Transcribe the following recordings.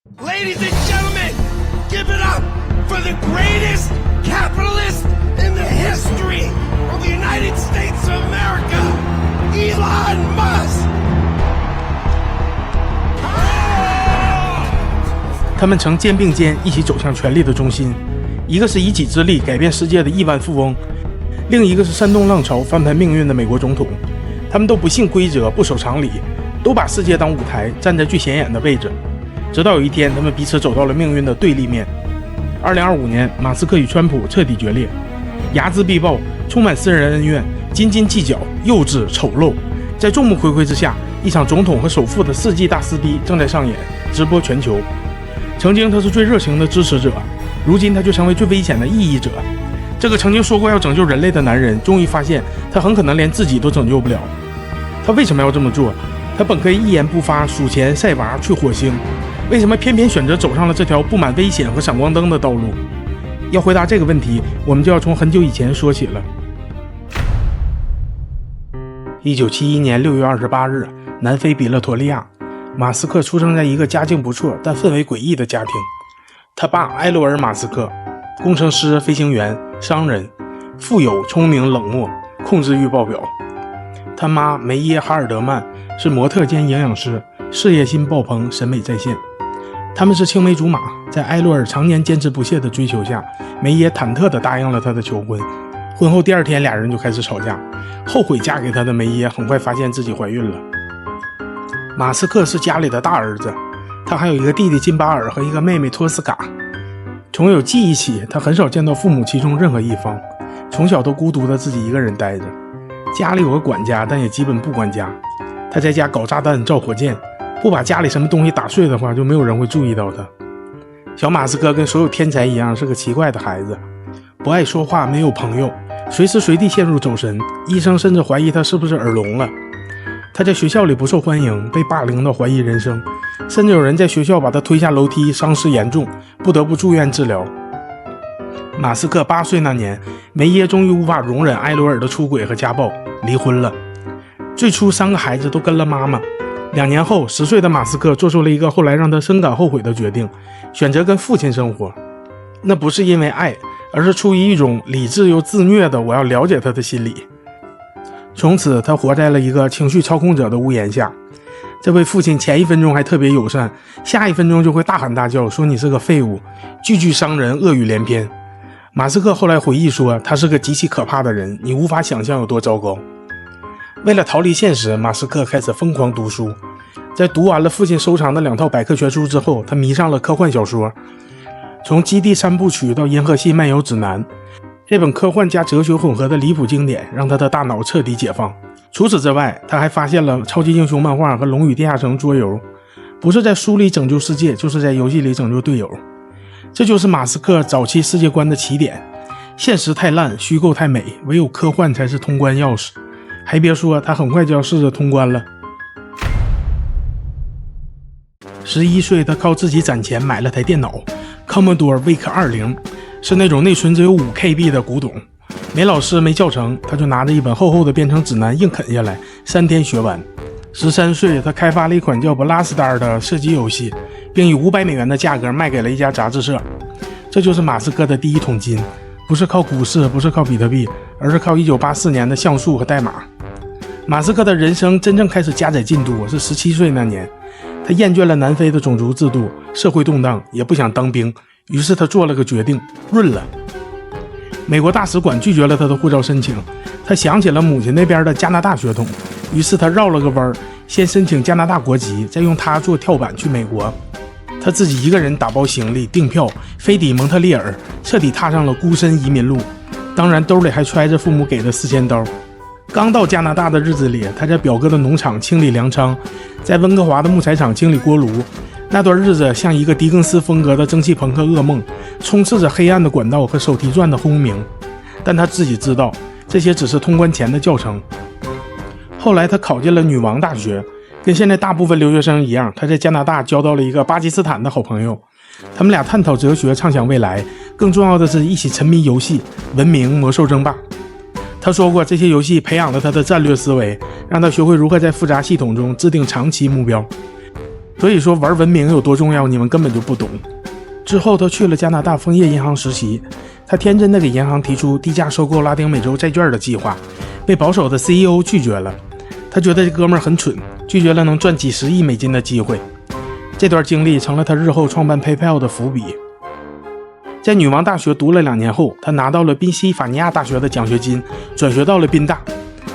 Ladies and gentlemen, give it up for the greatest capitalist in the history of the United States of America, Elon Musk! 他们曾肩并肩一起走向权力的中心，一个是以己之力改变世界的亿万富翁，另一个是煽动浪潮翻盘命运的美国总统。他们都不信规则，不守常理，都把世界当舞台，站在最显眼的位置。直到有一天，他们彼此走到了命运的对立面。2025年，马斯克与川普彻底决裂，睚眦必报，充满私人恩怨，斤斤计较，幼稚丑陋。在众目睽睽之下，一场总统和首富的世纪大撕逼正在上演，直播全球。曾经他是最热情的支持者，如今他却成为最危险的异议者。这个曾经说过要拯救人类的男人，终于发现他很可能连自己都拯救不了。他为什么要这么做？他本可以一言不发，数钱晒娃去火星，为什么偏偏选择走上了这条布满危险和闪光灯的道路？要回答这个问题，我们就要从很久以前说起了。1971年6月28日，南非比勒陀利亚，马斯克出生在一个家境不错但氛围诡异的家庭。他爸埃罗尔·马斯克，工程师、飞行员、商人，富有、聪明、冷漠，控制欲爆表。他妈梅耶·哈尔德曼是模特兼营养师，事业心爆棚，审美在线。他们是青梅竹马，在埃罗尔常年坚持不懈的追求下，梅耶忐忑地答应了他的求婚。婚后第二天，俩人就开始吵架。后悔嫁给他的梅耶很快发现自己怀孕了。马斯克是家里的大儿子，他还有一个弟弟金巴尔和一个妹妹托斯卡。从有记忆起，他很少见到父母其中任何一方，从小都孤独的自己一个人待着。家里有个管家，但也基本不管家。他在家搞炸弹、造火箭，不把家里什么东西打碎的话，就没有人会注意到他。小马斯克跟所有天才一样，是个奇怪的孩子，不爱说话，没有朋友，随时随地陷入走神，医生甚至怀疑他是不是耳聋了。他在学校里不受欢迎，被霸凌到怀疑人生，甚至有人在学校把他推下楼梯，伤势严重，不得不住院治疗。马斯克8岁那年，梅耶终于无法容忍埃罗尔的出轨和家暴，离婚了。最初3个孩子都跟了妈妈。2年后，10岁的马斯克做出了一个后来让他深感后悔的决定，选择跟父亲生活。那不是因为爱，而是出于一种理智又自虐的我要了解他的心理。从此他活在了一个情绪操控者的屋檐下。这位父亲前1分钟还特别友善，下1分钟就会大喊大叫，说你是个废物，句句伤人，恶语连篇。马斯克后来回忆说，他是个极其可怕的人，你无法想象有多糟糕。为了逃离现实，马斯克开始疯狂读书。在读完了父亲收藏的2套百科全书之后，他迷上了科幻小说。从《基地3部曲》到《银河系漫游指南》，这本科幻加哲学混合的离谱经典让他的大脑彻底解放。除此之外，他还发现了超级英雄漫画和龙与地下城桌游，不是在书里拯救世界，就是在游戏里拯救队友。这就是马斯克早期世界观的起点。现实太烂，虚构太美，唯有科幻才是通关钥匙。还别说，他很快就要试着通关了。11岁，他靠自己攒钱买了台电脑 Commodore VIC-20， 是那种内存只有5KB 的古董。没老师没教程，他就拿着一本厚厚的编程指南硬啃下来，3天学完。13岁，他开发了一款叫 Blastar 的射击游戏，并以$500的价格卖给了一家杂志社。这就是马斯克的第一桶金，不是靠股市，不是靠比特币，而是靠1984年的像素和代码。马斯克的人生真正开始加载进度是17岁那年，他厌倦了南非的种族制度，社会动荡，也不想当兵，于是他做了个决定，润了。美国大使馆拒绝了他的护照申请，他想起了母亲那边的加拿大血统，于是他绕了个弯，先申请加拿大国籍，再用它做跳板去美国。他自己一个人打包行李订票，飞抵蒙特利尔，彻底踏上了孤身移民路。当然兜里还揣着父母给的4000刀。刚到加拿大的日子里，他在表哥的农场清理粮仓，在温哥华的木材厂清理锅炉。那段日子像一个狄更斯风格的蒸汽朋克噩梦，充斥着黑暗的管道和手提钻的轰鸣。但他自己知道，这些只是通关前的教程。后来他考进了女王大学，跟现在大部分留学生一样，他在加拿大交到了一个巴基斯坦的好朋友。他们俩探讨哲学，畅想未来，更重要的是一起沉迷游戏，文明魔兽争霸。他说过，这些游戏培养了他的战略思维，让他学会如何在复杂系统中制定长期目标。所以说玩文明有多重要，你们根本就不懂。之后他去了加拿大枫叶银行实习，他天真的给银行提出低价收购拉丁美洲债券的计划，被保守的 CEO 拒绝了。他觉得这哥们儿很蠢，拒绝了能赚几十亿美金的机会。这段经历成了他日后创办 PayPal 的伏笔。在女王大学读了2年后，他拿到了宾夕法尼亚大学的奖学金，转学到了宾大，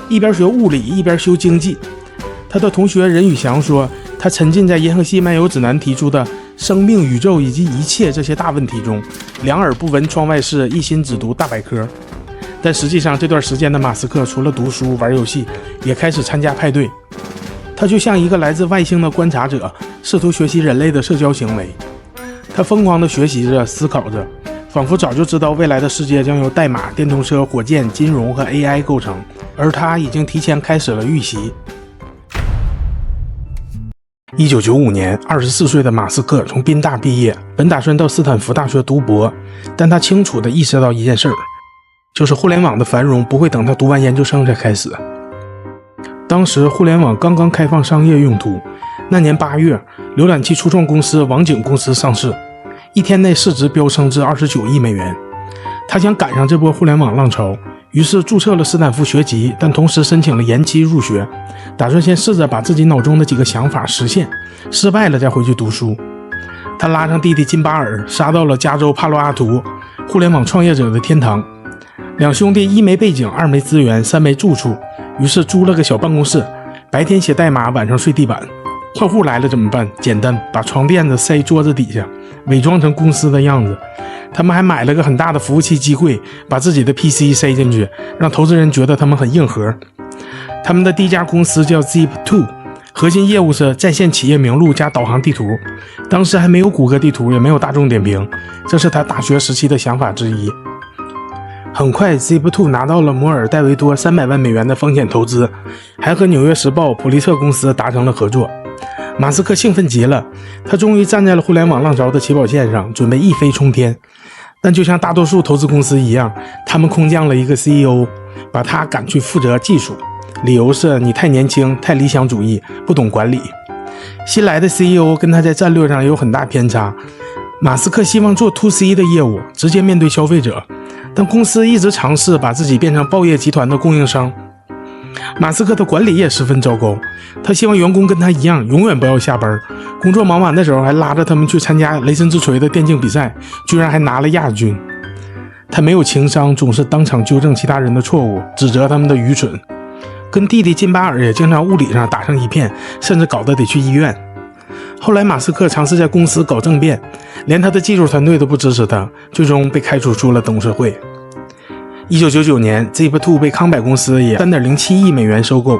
一边学物理一边修经济。他的同学任宇翔说，他沉浸在银河系漫游指南提出的生命、宇宙以及一切这些大问题中，两耳不闻窗外事，一心只读大百科。但实际上这段时间的马斯克除了读书玩游戏，也开始参加派对。他就像一个来自外星的观察者，试图学习人类的社交行为。他疯狂地学习着，思考着，仿佛早就知道未来的世界将由代码、电动车、火箭、金融和 AI 构成，而他已经提前开始了预习。1995年，24岁的马斯克从宾大毕业，本打算到斯坦福大学读博，但他清楚地意识到一件事，就是互联网的繁荣不会等他读完研究生才开始。当时互联网刚刚开放商业用途，那年8月，浏览器初创公司网景公司上市，一天内市值飙升至29亿美元。他想赶上这波互联网浪潮，于是注册了斯坦福学籍，但同时申请了延期入学，打算先试着把自己脑中的几个想法实现，失败了再回去读书。他拉上弟弟金巴尔，杀到了加州帕洛阿图，互联网创业者的天堂。两兄弟1没背景，2没资源，3没住处，于是租了个小办公室，白天写代码，晚上睡地板。客户来了怎么办？简单，把床垫子塞桌子底下，伪装成公司的样子。他们还买了个很大的服务器机柜，把自己的 PC 塞进去，让投资人觉得他们很硬核。他们的第一家公司叫 Zip2， 核心业务是在线企业名录加导航地图。当时还没有谷歌地图，也没有大众点评，这是他大学时期的想法之一。很快 Zip2 拿到了摩尔戴维多300万美元的风险投资，还和纽约时报、普利策公司达成了合作。马斯克兴奋极了，他终于站在了互联网浪潮的起跑线上，准备一飞冲天。但就像大多数投资公司一样，他们空降了一个 CEO， 把他赶去负责技术，理由是你太年轻，太理想主义，不懂管理。新来的 CEO 跟他在战略上有很大偏差，马斯克希望做 2C 的业务，直接面对消费者，但公司一直尝试把自己变成报业集团的供应商。马斯克的管理也十分糟糕，他希望员工跟他一样永远不要下班，工作忙完的时候还拉着他们去参加雷神之锤的电竞比赛，居然还拿了亚军。他没有情商，总是当场纠正其他人的错误，指责他们的愚蠢。跟弟弟金巴尔也经常物理上打成一片，甚至搞得得去医院。后来马斯克尝试在公司搞政变，连他的技术团队都不支持他，最终被开除出了董事会。1999年 Zip2 被康柏公司以 3.07 亿美元收购。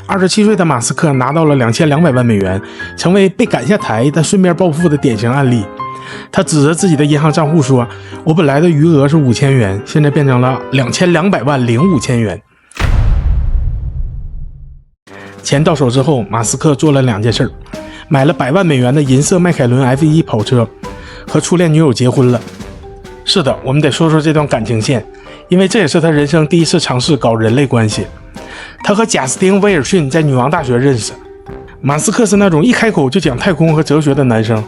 27岁的马斯克拿到了2200万美元，成为被赶下台但顺便暴富的典型案例。他指着自己的银行账户说，我本来的余额是5000元，现在变成了2200万零5000元。钱到手之后，马斯克做了2件事，买了100万美元的银色迈凯伦 F1 跑车，和初恋女友结婚了。是的，我们得说说这段感情线，因为这也是他人生第一次尝试搞人类关系。他和贾斯汀·威尔逊在女王大学认识。马斯克是那种一开口就讲太空和哲学的男生，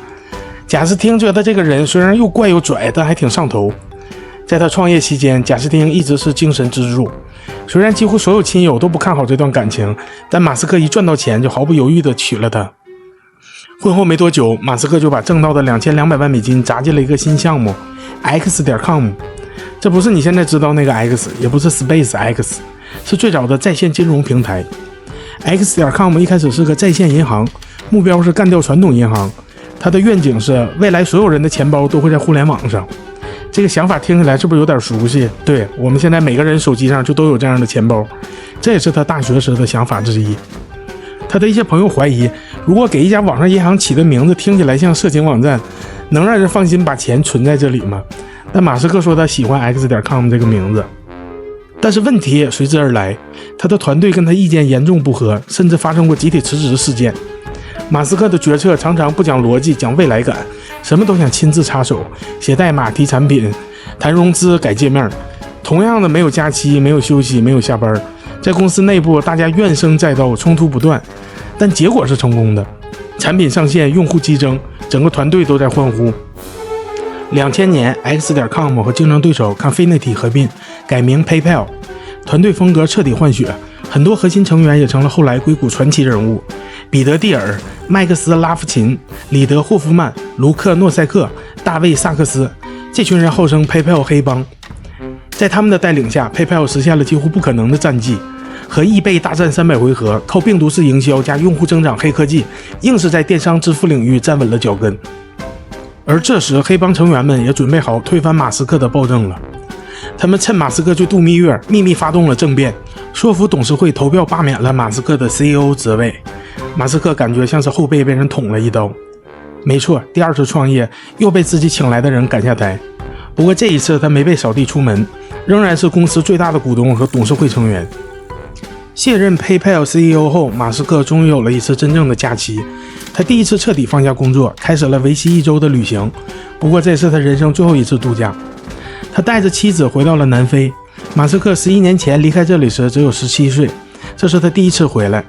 贾斯汀觉得这个人虽然又怪又拽，但还挺上头。在他创业期间，贾斯汀一直是精神支柱。虽然几乎所有亲友都不看好这段感情，但马斯克一赚到钱就毫不犹豫地娶了她。婚后没多久，马斯克就把挣到的2200万美金砸进了一个新项目 X.com。 这不是你现在知道那个 X， 也不是 Space X， 是最早的在线金融平台。X.com 一开始是个在线银行，目标是干掉传统银行。它的愿景是未来所有人的钱包都会在互联网上。这个想法听起来是不是有点熟悉？对，我们现在每个人手机上就都有这样的钱包，这也是他大学时的想法之一。他的一些朋友怀疑，如果给一家网上银行起的名字听起来像色情网站，能让人放心把钱存在这里吗？但马斯克说他喜欢 X.com 这个名字。但是问题也随之而来，他的团队跟他意见严重不合，甚至发生过集体辞职事件。马斯克的决策常常不讲逻辑，讲未来感，什么都想亲自插手，写代码、提产品、谈融资、改界面。同样的，没有假期，没有休息，没有下班，在公司内部大家怨声载道，冲突不断，但结果是成功的。产品上线，用户激增，整个团队都在欢呼。2000年 X.com 和竞争对手 Confinity 合并，改名 PayPal， 团队风格彻底换血，很多核心成员也成了后来硅谷传奇人物，彼得·蒂尔、麦克斯·拉夫琴、里德·霍夫曼、卢克·诺塞克、大卫·萨克斯，这群人号称 PayPal 黑帮。在他们的带领下， PayPal 实现了几乎不可能的战绩，和易贝大战300回合，靠病毒式营销加用户增长黑科技，硬是在电商支付领域站稳了脚跟。而这时，黑帮成员们也准备好推翻马斯克的暴政了。他们趁马斯克去度蜜月，秘密发动了政变，说服董事会投票罢免了马斯克的 CEO 职位。马斯克感觉像是后背被人捅了一刀。没错，第二次创业又被自己请来的人赶下台。不过这一次他没被扫地出门，仍然是公司最大的股东和董事会成员。卸任 PayPal CEO 后，马斯克终于有了一次真正的假期。他第一次彻底放下工作，开始了为期1周的旅行。不过这是他人生最后一次度假。他带着妻子回到了南非。马斯克11年前离开这里时只有17岁，这是他第一次回来。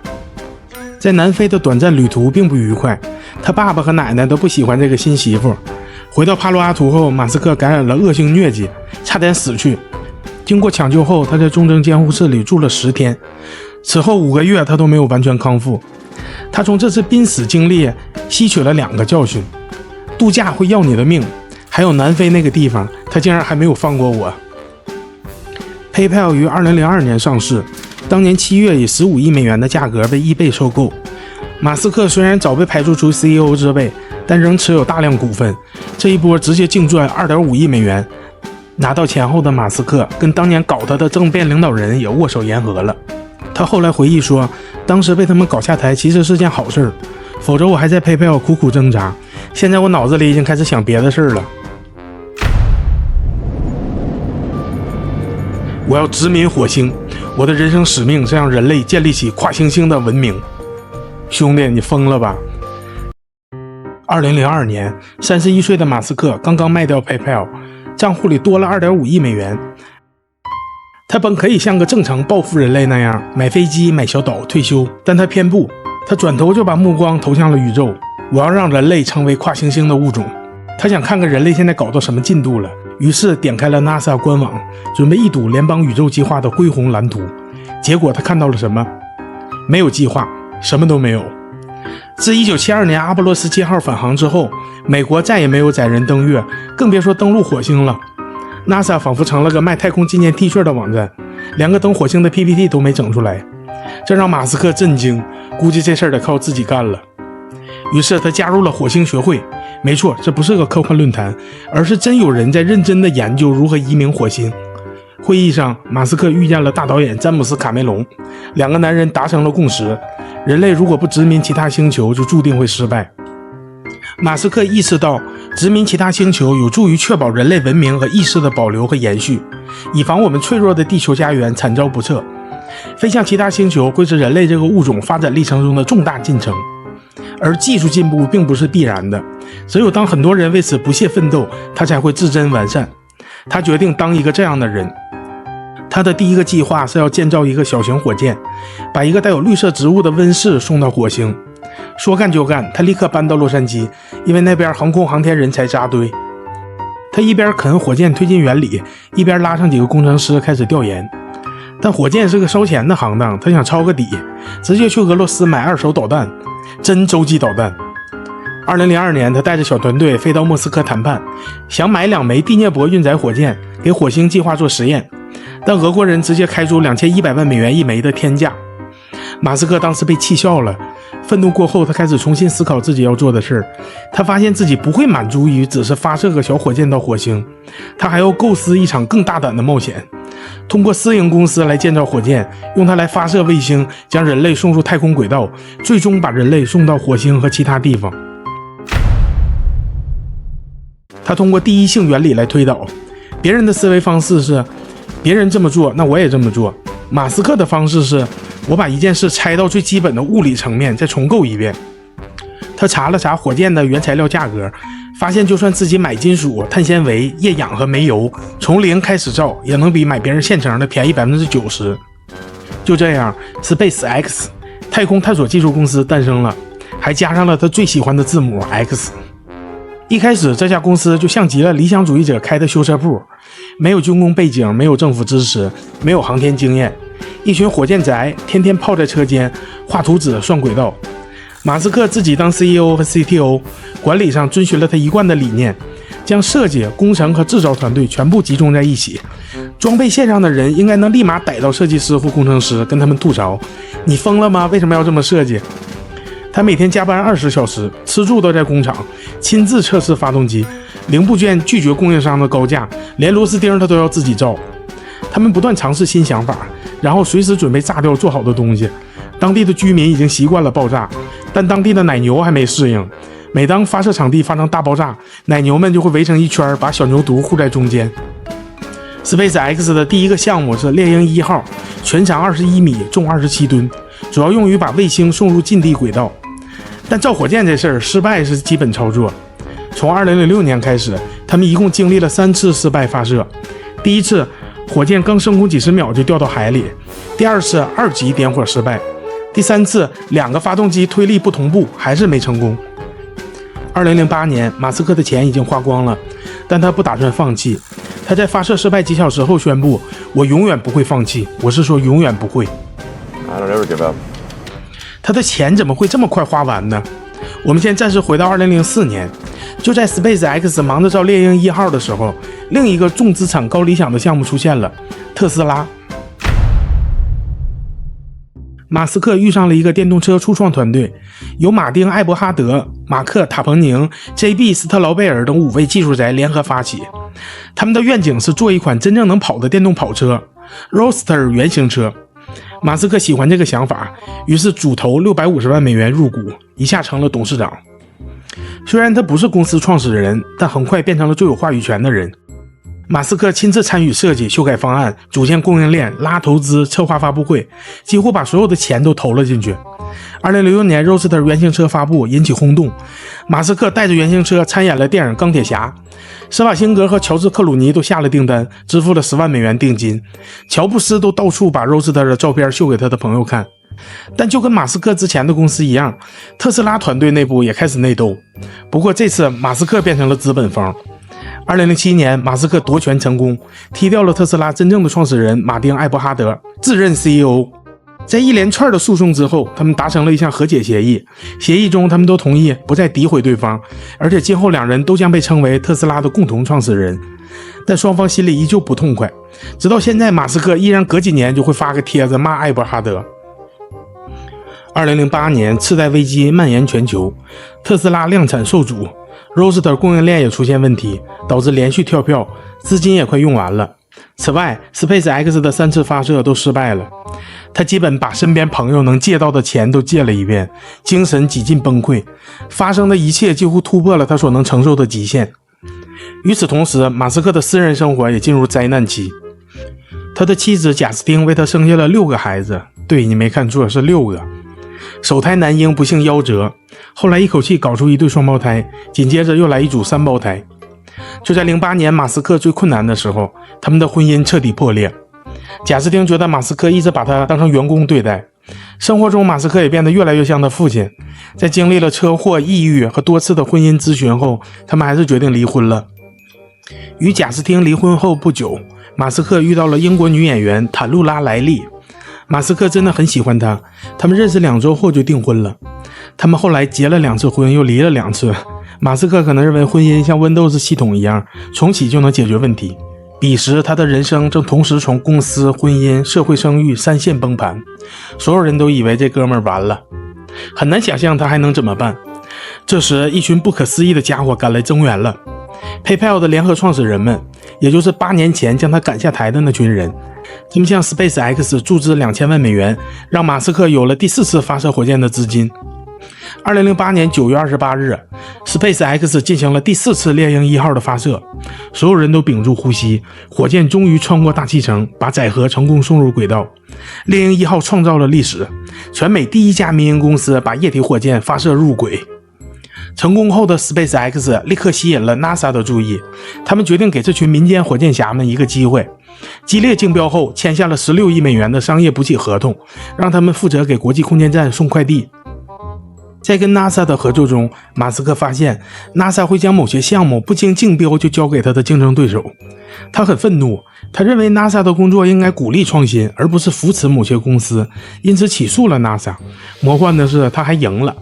在南非的短暂旅途并不愉快，他爸爸和奶奶都不喜欢这个新媳妇。回到帕洛阿图后，马斯克感染了恶性疟疾，差点死去。经过抢救后，他在重症监护室里住了10天。此后5个月，他都没有完全康复。他从这次濒死经历吸取了2个教训：度假会要你的命，还有南非那个地方，他竟然还没有放过我。PayPal 于2002年上市，当年7月以15亿美元的价格被易贝收购。马斯克虽然早被排除出 CEO 之位，但仍持有大量股份，这一波直接净赚2.5亿美元。拿到钱后的马斯克跟当年搞他的政变领导人也握手言和了。他后来回忆说，当时被他们搞下台其实是件好事，否则我还在 PayPal 苦苦挣扎，现在我脑子里已经开始想别的事了。我要殖民火星，我的人生使命是让人类建立起跨行星的文明。兄弟，你疯了吧？2002年，31岁的马斯克刚刚卖掉 PayPal， 账户里多了2.5亿美元。他本可以像个正常报复人类那样买飞机、买小岛、退休，但他偏不，他转头就把目光投向了宇宙。我要让人类成为跨行星的物种。他想看看人类现在搞到什么进度了，于是点开了 NASA 官网，准备一睹联邦宇宙计划的恢宏蓝图。结果他看到了什么？没有计划，什么都没有。自1972年阿波罗17号返航之后，美国再也没有载人登月，更别说登陆火星了。NASA 仿佛成了个卖太空纪念 T 恤的网站，连个登火星的 PPT 都没整出来，这让马斯克震惊，估计这事儿得靠自己干了。于是他加入了火星学会，没错，这不是个科幻论坛，而是真有人在认真的研究如何移民火星。会议上，马斯克遇见了大导演詹姆斯·卡梅隆，2个男人达成了共识，人类如果不殖民其他星球，就注定会失败。马斯克意识到，殖民其他星球有助于确保人类文明和意识的保留和延续，以防我们脆弱的地球家园惨遭不测。飞向其他星球会是人类这个物种发展历程中的重大进程，而技术进步并不是必然的，只有当很多人为此不懈奋斗，它才会自臻完善。他决定当一个这样的人。他的第一个计划是要建造一个小型火箭，把一个带有绿色植物的温室送到火星。说干就干，他立刻搬到洛杉矶，因为那边航空航天人才扎堆。他一边啃火箭推进原理，一边拉上几个工程师开始调研。但火箭是个烧钱的行当，他想抄个底，直接去俄罗斯买2手导弹，真洲际导弹。2002年，他带着小团队飞到莫斯科谈判，想买2枚蒂涅博运载火箭给火星计划做实验，但俄国人直接开出2100万美元一枚的天价。马斯克当时被气笑了，愤怒过后，他开始重新思考自己要做的事。他发现自己不会满足于只是发射个小火箭到火星，他还要构思一场更大胆的冒险，通过私营公司来建造火箭，用它来发射卫星，将人类送入太空轨道，最终把人类送到火星和其他地方。他通过第一性原理来推导，别人的思维方式是别人这么做，那我也这么做。马斯克的方式是我把一件事拆到最基本的物理层面，再重构一遍。他查了查火箭的原材料价格，发现就算自己买金属、碳纤维、液氧和煤油，从零开始造，也能比买别人现成的便宜 90%。就这样 ，SpaceX 太空探索技术公司诞生了，还加上了他最喜欢的字母 X。一开始这家公司就像极了理想主义者开的修车铺，没有军工背景，没有政府支持，没有航天经验，一群火箭宅天天泡在车间画图纸算轨道。马斯克自己当 CEO 和 CTO， 管理上遵循了他一贯的理念，将设计、工程和制造团队全部集中在一起。装备线上的人应该能立马逮到设计师或工程师，跟他们吐槽：你疯了吗？为什么要这么设计？他每天加班20小时，吃住都在工厂，亲自测试发动机，零部件拒绝供应商的高价，连螺丝钉他都要自己造。他们不断尝试新想法，然后随时准备炸掉做好的东西。当地的居民已经习惯了爆炸，但当地的奶牛还没适应。每当发射场地发生大爆炸，奶牛们就会围成一圈，把小牛犊护在中间。SpaceX 的第一个项目是猎鹰1号，全长21米，重27吨，主要用于把卫星送入近地轨道。但造火箭这事儿失败是基本操作。从2006年开始，他们一共经历了3次失败发射。第一次，火箭刚升空几十秒就掉到海里；第二次2级点火失败；第三次2个发动机推力不同步，还是没成功。2008年，马斯克的钱已经花光了，但他不打算放弃。他在发射失败几小时后宣布：“我永远不会放弃，我是说永远不会。” I don't ever give up. 他的钱怎么会这么快花完呢？我们先暂时回到2004年，就在 SpaceX 忙着造猎鹰1号的时候，另一个重资产高理想的项目出现了——特斯拉。马斯克遇上了一个电动车初创团队，由马丁·艾伯哈德、马克·塔彭宁、JB 斯特劳贝尔等5位技术宅联合发起。他们的愿景是做一款真正能跑的电动跑车 Roadster 原型车。马斯克喜欢这个想法，于是主投$650万入股，一下成了董事长。虽然他不是公司创始人，但很快变成了最有话语权的人。马斯克亲自参与设计、修改方案、组建供应链、拉投资、策划发布会，几乎把所有的钱都投了进去。2006年 Roadster 原型车发布引起轰动，马斯克带着原型车参演了电影《钢铁侠》，施瓦辛格和乔治·克鲁尼都下了订单，支付了$10万定金。乔布斯都到处把 Roadster 的照片秀给他的朋友看。但就跟马斯克之前的公司一样，特斯拉团队内部也开始内斗。不过这次马斯克变成了资本方。2007年，马斯克夺权成功，踢掉了特斯拉真正的创始人马丁·艾伯哈德，自任 CEO。在一连串的诉讼之后，他们达成了一项和解协议。协议中，他们都同意不再诋毁对方，而且今后2人都将被称为特斯拉的共同创始人。但双方心里依旧不痛快，直到现在，马斯克依然隔几年就会发个帖子骂艾伯哈德。2008年，次贷危机蔓延全球，特斯拉量产受阻，Roadster 供应链也出现问题，导致连续跳票，资金也快用完了。此外 SpaceX 的3次发射都失败了，他基本把身边朋友能借到的钱都借了一遍，精神几近崩溃，发生的一切几乎突破了他所能承受的极限。与此同时，马斯克的私人生活也进入灾难期。他的妻子贾斯汀为他生下了6个孩子，对，你没看错，是6个。首胎男婴不幸夭折，后来一口气搞出1对双胞胎，紧接着又来一组3胞胎。就在08年马斯克最困难的时候，他们的婚姻彻底破裂。贾斯汀觉得马斯克一直把他当成员工对待，生活中马斯克也变得越来越像他父亲。在经历了车祸、抑郁和多次的婚姻咨询后，他们还是决定离婚了。与贾斯汀离婚后不久，马斯克遇到了英国女演员坦露拉·莱利。马斯克真的很喜欢她，他们认识2周后就订婚了。他们后来结了2次婚，又离了2次。马斯克可能认为婚姻像 Windows 系统一样，重启就能解决问题。彼时他的人生正同时从公司、婚姻、社会声誉3线崩盘，所有人都以为这哥们儿完了，很难想象他还能怎么办。这时一群不可思议的家伙赶来增援了。PayPal 的联合创始人们，也就是8年前将他赶下台的那群人，他们向 SpaceX 注资$2000万，让马斯克有了第4次发射火箭的资金。2008年9月28日 SpaceX 进行了第4次猎鹰1号的发射，所有人都屏住呼吸，火箭终于穿过大气层，把载荷成功送入轨道。猎鹰1号创造了历史，全美第1家民营公司把液体火箭发射入轨。成功后的 SpaceX 立刻吸引了 NASA 的注意，他们决定给这群民间火箭侠们一个机会。激烈竞标后，签下了$16亿的商业补给合同，让他们负责给国际空间站送快递。在跟 NASA 的合作中，马斯克发现 NASA 会将某些项目不经竞标就交给他的竞争对手，他很愤怒，他认为 NASA 的工作应该鼓励创新，而不是扶持某些公司，因此起诉了 NASA。 魔幻的是他还赢了。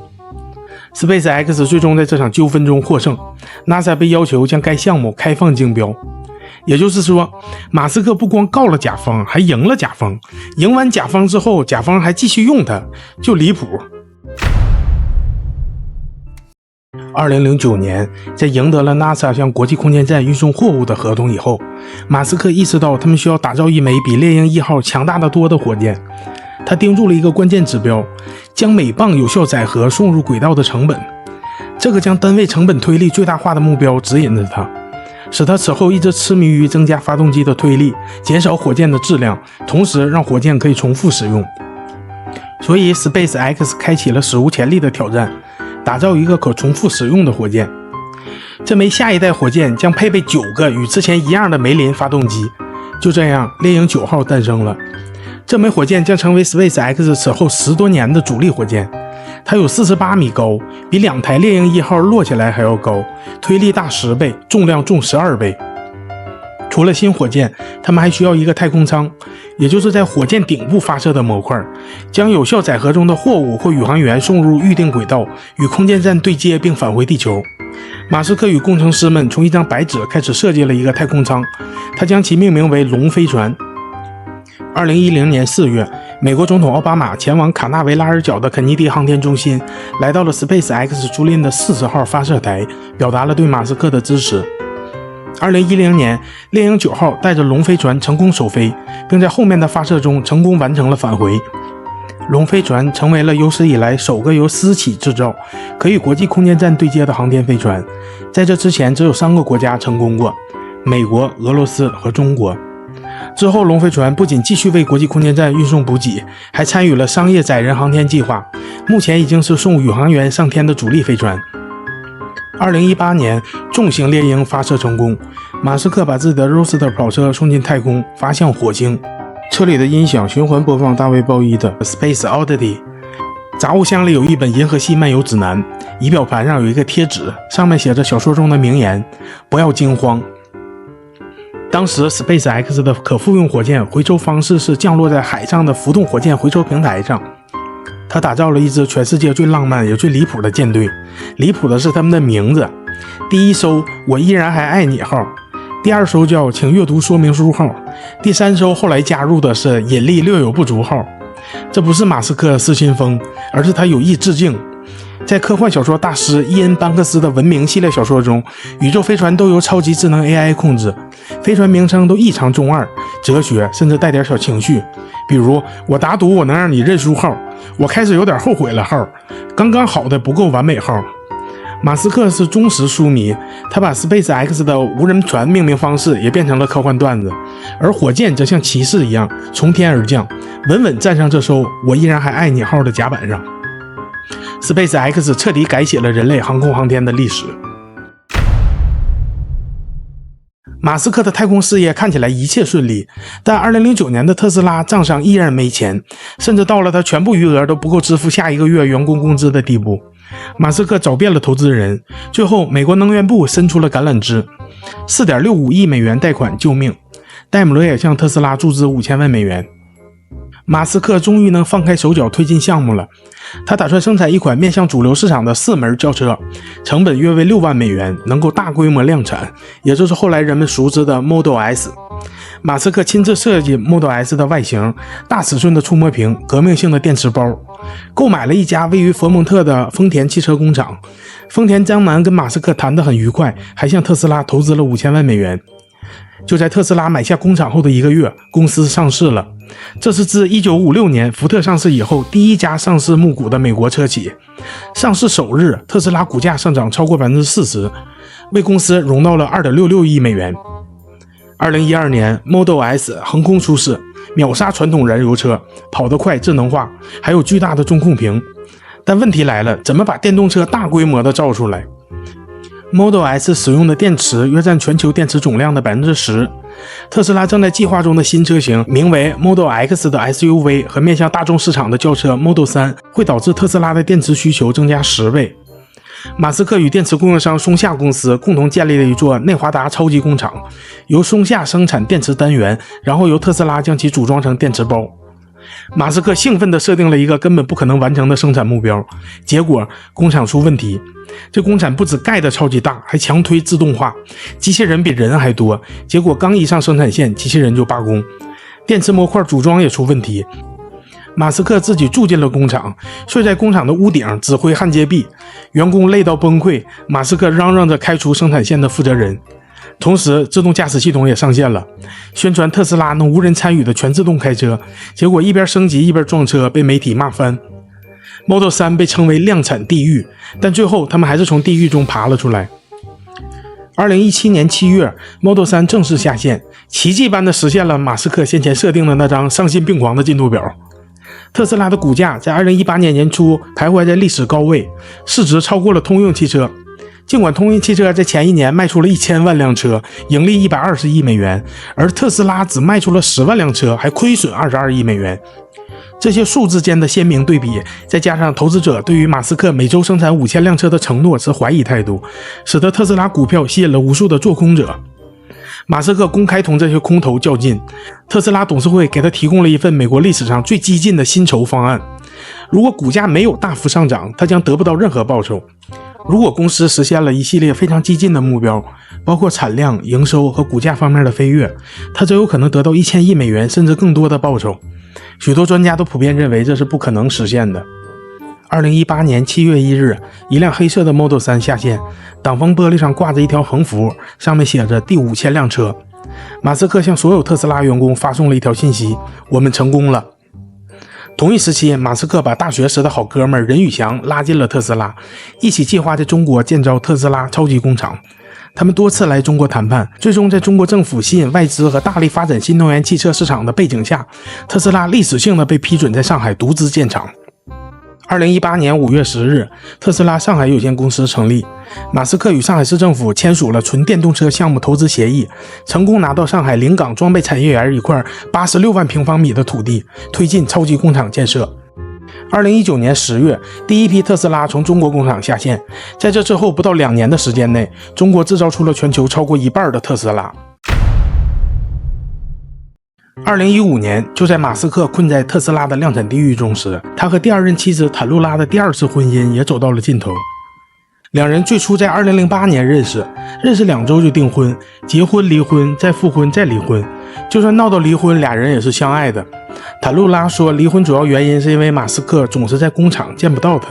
SpaceX 最终在这场纠纷中获胜， NASA 被要求将该项目开放竞标。也就是说，马斯克不光告了甲方，还赢了甲方。赢完甲方之后，甲方还继续用他，就离谱。2009年，在赢得了 NASA 向国际空间站运送货物的合同以后，马斯克意识到他们需要打造一枚比猎鹰1号强大得多的火箭。他盯住了一个关键指标，将每磅有效载荷送入轨道的成本。这个将单位成本推力最大化的目标指引着他，使他此后一直痴迷于增加发动机的推力，减少火箭的质量，同时让火箭可以重复使用。所以 SpaceX 开启了史无前例的挑战，打造一个可重复使用的火箭。这枚下一代火箭将配备9个与之前一样的梅林发动机。就这样，猎鹰9号诞生了。这枚火箭将成为 SpaceX 此后10多年的主力火箭。它有48米高，比2台猎鹰1号摞起来还要高，推力大10倍，重量重12倍。除了新火箭，他们还需要一个太空舱，也就是在火箭顶部发射的模块，将有效载荷中的货物或宇航员送入预定轨道，与空间站对接并返回地球。马斯克与工程师们从一张白纸开始设计了一个太空舱，他将其命名为龙飞船。2010年4月，美国总统奥巴马前往卡纳维拉尔角的肯尼迪航天中心，来到了 SpaceX 租赁的40号发射台，表达了对马斯克的支持。2010年，猎鹰9号带着龙飞船成功首飞，并在后面的发射中成功完成了返回。龙飞船成为了有史以来首个由私企制造、可与国际空间站对接的航天飞船。在这之前，只有3个国家成功过：美国、俄罗斯和中国。之后，龙飞船不仅继续为国际空间站运送补给，还参与了商业载人航天计划，目前已经是送宇航员上天的主力飞船。2018年，重型猎鹰发射成功，马斯克把自己的 Roadster 跑车送进太空，发向火星。车里的音响循环播放大卫鲍伊的 Space Oddity。杂物箱里有一本银河系漫游指南，仪表盘上有一个贴纸，上面写着小说中的名言：不要惊慌。当时 SpaceX 的可复用火箭回收方式是降落在海上的浮动火箭回收平台上。他打造了一支全世界最浪漫也最离谱的舰队，离谱的是他们的名字。第一艘我依然还爱你号，第二艘叫请阅读说明书号，第三艘后来加入的是引力略有不足号。这不是马斯克失心疯，而是他有意致敬。在科幻小说大师伊恩·班克斯的文明系列小说中，宇宙飞船都由超级智能 AI 控制，飞船名称都异常中二、哲学，甚至带点小情绪。比如我打赌我能让你认输号，我开始有点后悔了号，刚刚好的不够完美号。马斯克是忠实书迷，他把 SpaceX 的无人船命名方式也变成了科幻段子，而火箭则像骑士一样从天而降，稳稳站上这艘我依然还爱你号的甲板上。SpaceX 彻底改写了人类航空航天的历史。马斯克的太空事业看起来一切顺利，但2009年的特斯拉账上依然没钱，甚至到了他全部余额都不够支付下一个月员工工资的地步。马斯克找遍了投资人，最后美国能源部伸出了橄榄枝，4.65亿美元贷款救命。戴姆勒也向特斯拉注资5000万美元。马斯克终于能放开手脚推进项目了，他打算生产一款面向主流市场的4门轿车，成本约为6万美元，能够大规模量产，也就是后来人们熟知的 Model S。 马斯克亲自设计 Model S 的外形，大尺寸的触摸屏，革命性的电池包，购买了一家位于佛蒙特的丰田汽车工厂。丰田张楠跟马斯克谈得很愉快，还向特斯拉投资了5000万美元。就在特斯拉买下工厂后的1个月，公司上市了。这是自1956年福特上市以后第一家上市募股的美国车企。上市首日，特斯拉股价上涨超过 40%， 为公司融到了 2.66 亿美元。2012年 Model S 横空出世，秒杀传统燃油车，跑得快，智能化，还有巨大的中控屏。但问题来了，怎么把电动车大规模的造出来 Model S 使用的电池约占全球电池总量的 10%。特斯拉正在计划中的新车型名为 Model X 的 SUV 和面向大众市场的轿车 Model 3会导致特斯拉的电池需求增加10倍。马斯克与电池供应商松下公司共同建立了一座内华达超级工厂，由松下生产电池单元，然后由特斯拉将其组装成电池包。马斯克兴奋地设定了一个根本不可能完成的生产目标，结果工厂出问题。这工厂不止盖得超级大，还强推自动化，机器人比人还多，结果刚一上生产线，机器人就罢工。电池模块组装也出问题，马斯克自己住进了工厂，睡在工厂的屋顶指挥焊接壁，员工累到崩溃，马斯克嚷嚷着开除生产线的负责人。同时自动驾驶系统也上线了，宣传特斯拉能无人参与的全自动开车，结果一边升级一边撞车，被媒体骂翻。Model 3被称为量产地狱，但最后他们还是从地狱中爬了出来。2017年7月 Model 3正式下线，奇迹般的实现了马斯克先前设定的那张丧心病狂的进度表。特斯拉的股价在2018年年初徘徊在历史高位，市值超过了通用汽车。尽管通用汽车在前一年卖出了1000万辆车，盈利120亿美元，而特斯拉只卖出了10万辆车，还亏损22亿美元。这些数字间的鲜明对比，再加上投资者对于马斯克每周生产5000辆车的承诺持怀疑态度，使得特斯拉股票吸引了无数的做空者。马斯克公开同这些空头较劲，特斯拉董事会给他提供了一份美国历史上最激进的薪酬方案。如果股价没有大幅上涨，他将得不到任何报酬。如果公司实现了一系列非常激进的目标，包括产量、营收和股价方面的飞跃，他则有可能得到1000亿美元甚至更多的报酬。许多专家都普遍认为这是不可能实现的。2018年7月1日，一辆黑色的 Model 3下线，挡风玻璃上挂着一条横幅，上面写着第5000辆车。马斯克向所有特斯拉员工发送了一条信息：我们成功了。同一时期，马斯克把大学时的好哥们任宇翔拉进了特斯拉，一起计划在中国建造特斯拉超级工厂。他们多次来中国谈判，最终在中国政府吸引外资和大力发展新能源汽车市场的背景下，特斯拉历史性的被批准在上海独资建厂。2018年5月10日，特斯拉上海有限公司成立，马斯克与上海市政府签署了纯电动车项目投资协议，成功拿到上海临港装备产业园一块86万平方米的土地，推进超级工厂建设。2019年10月，第一批特斯拉从中国工厂下线，在这之后不到2年的时间内，中国制造出了全球超过1半的特斯拉。2015年，就在马斯克困在特斯拉的量产地狱中时，他和第二任妻子坦露拉的第2次婚姻也走到了尽头。两人最初在2008年认识2周就订婚，结婚离婚再复婚再离婚，就算闹到离婚，俩人也是相爱的。坦露拉说，离婚主要原因是因为马斯克总是在工厂见不到他。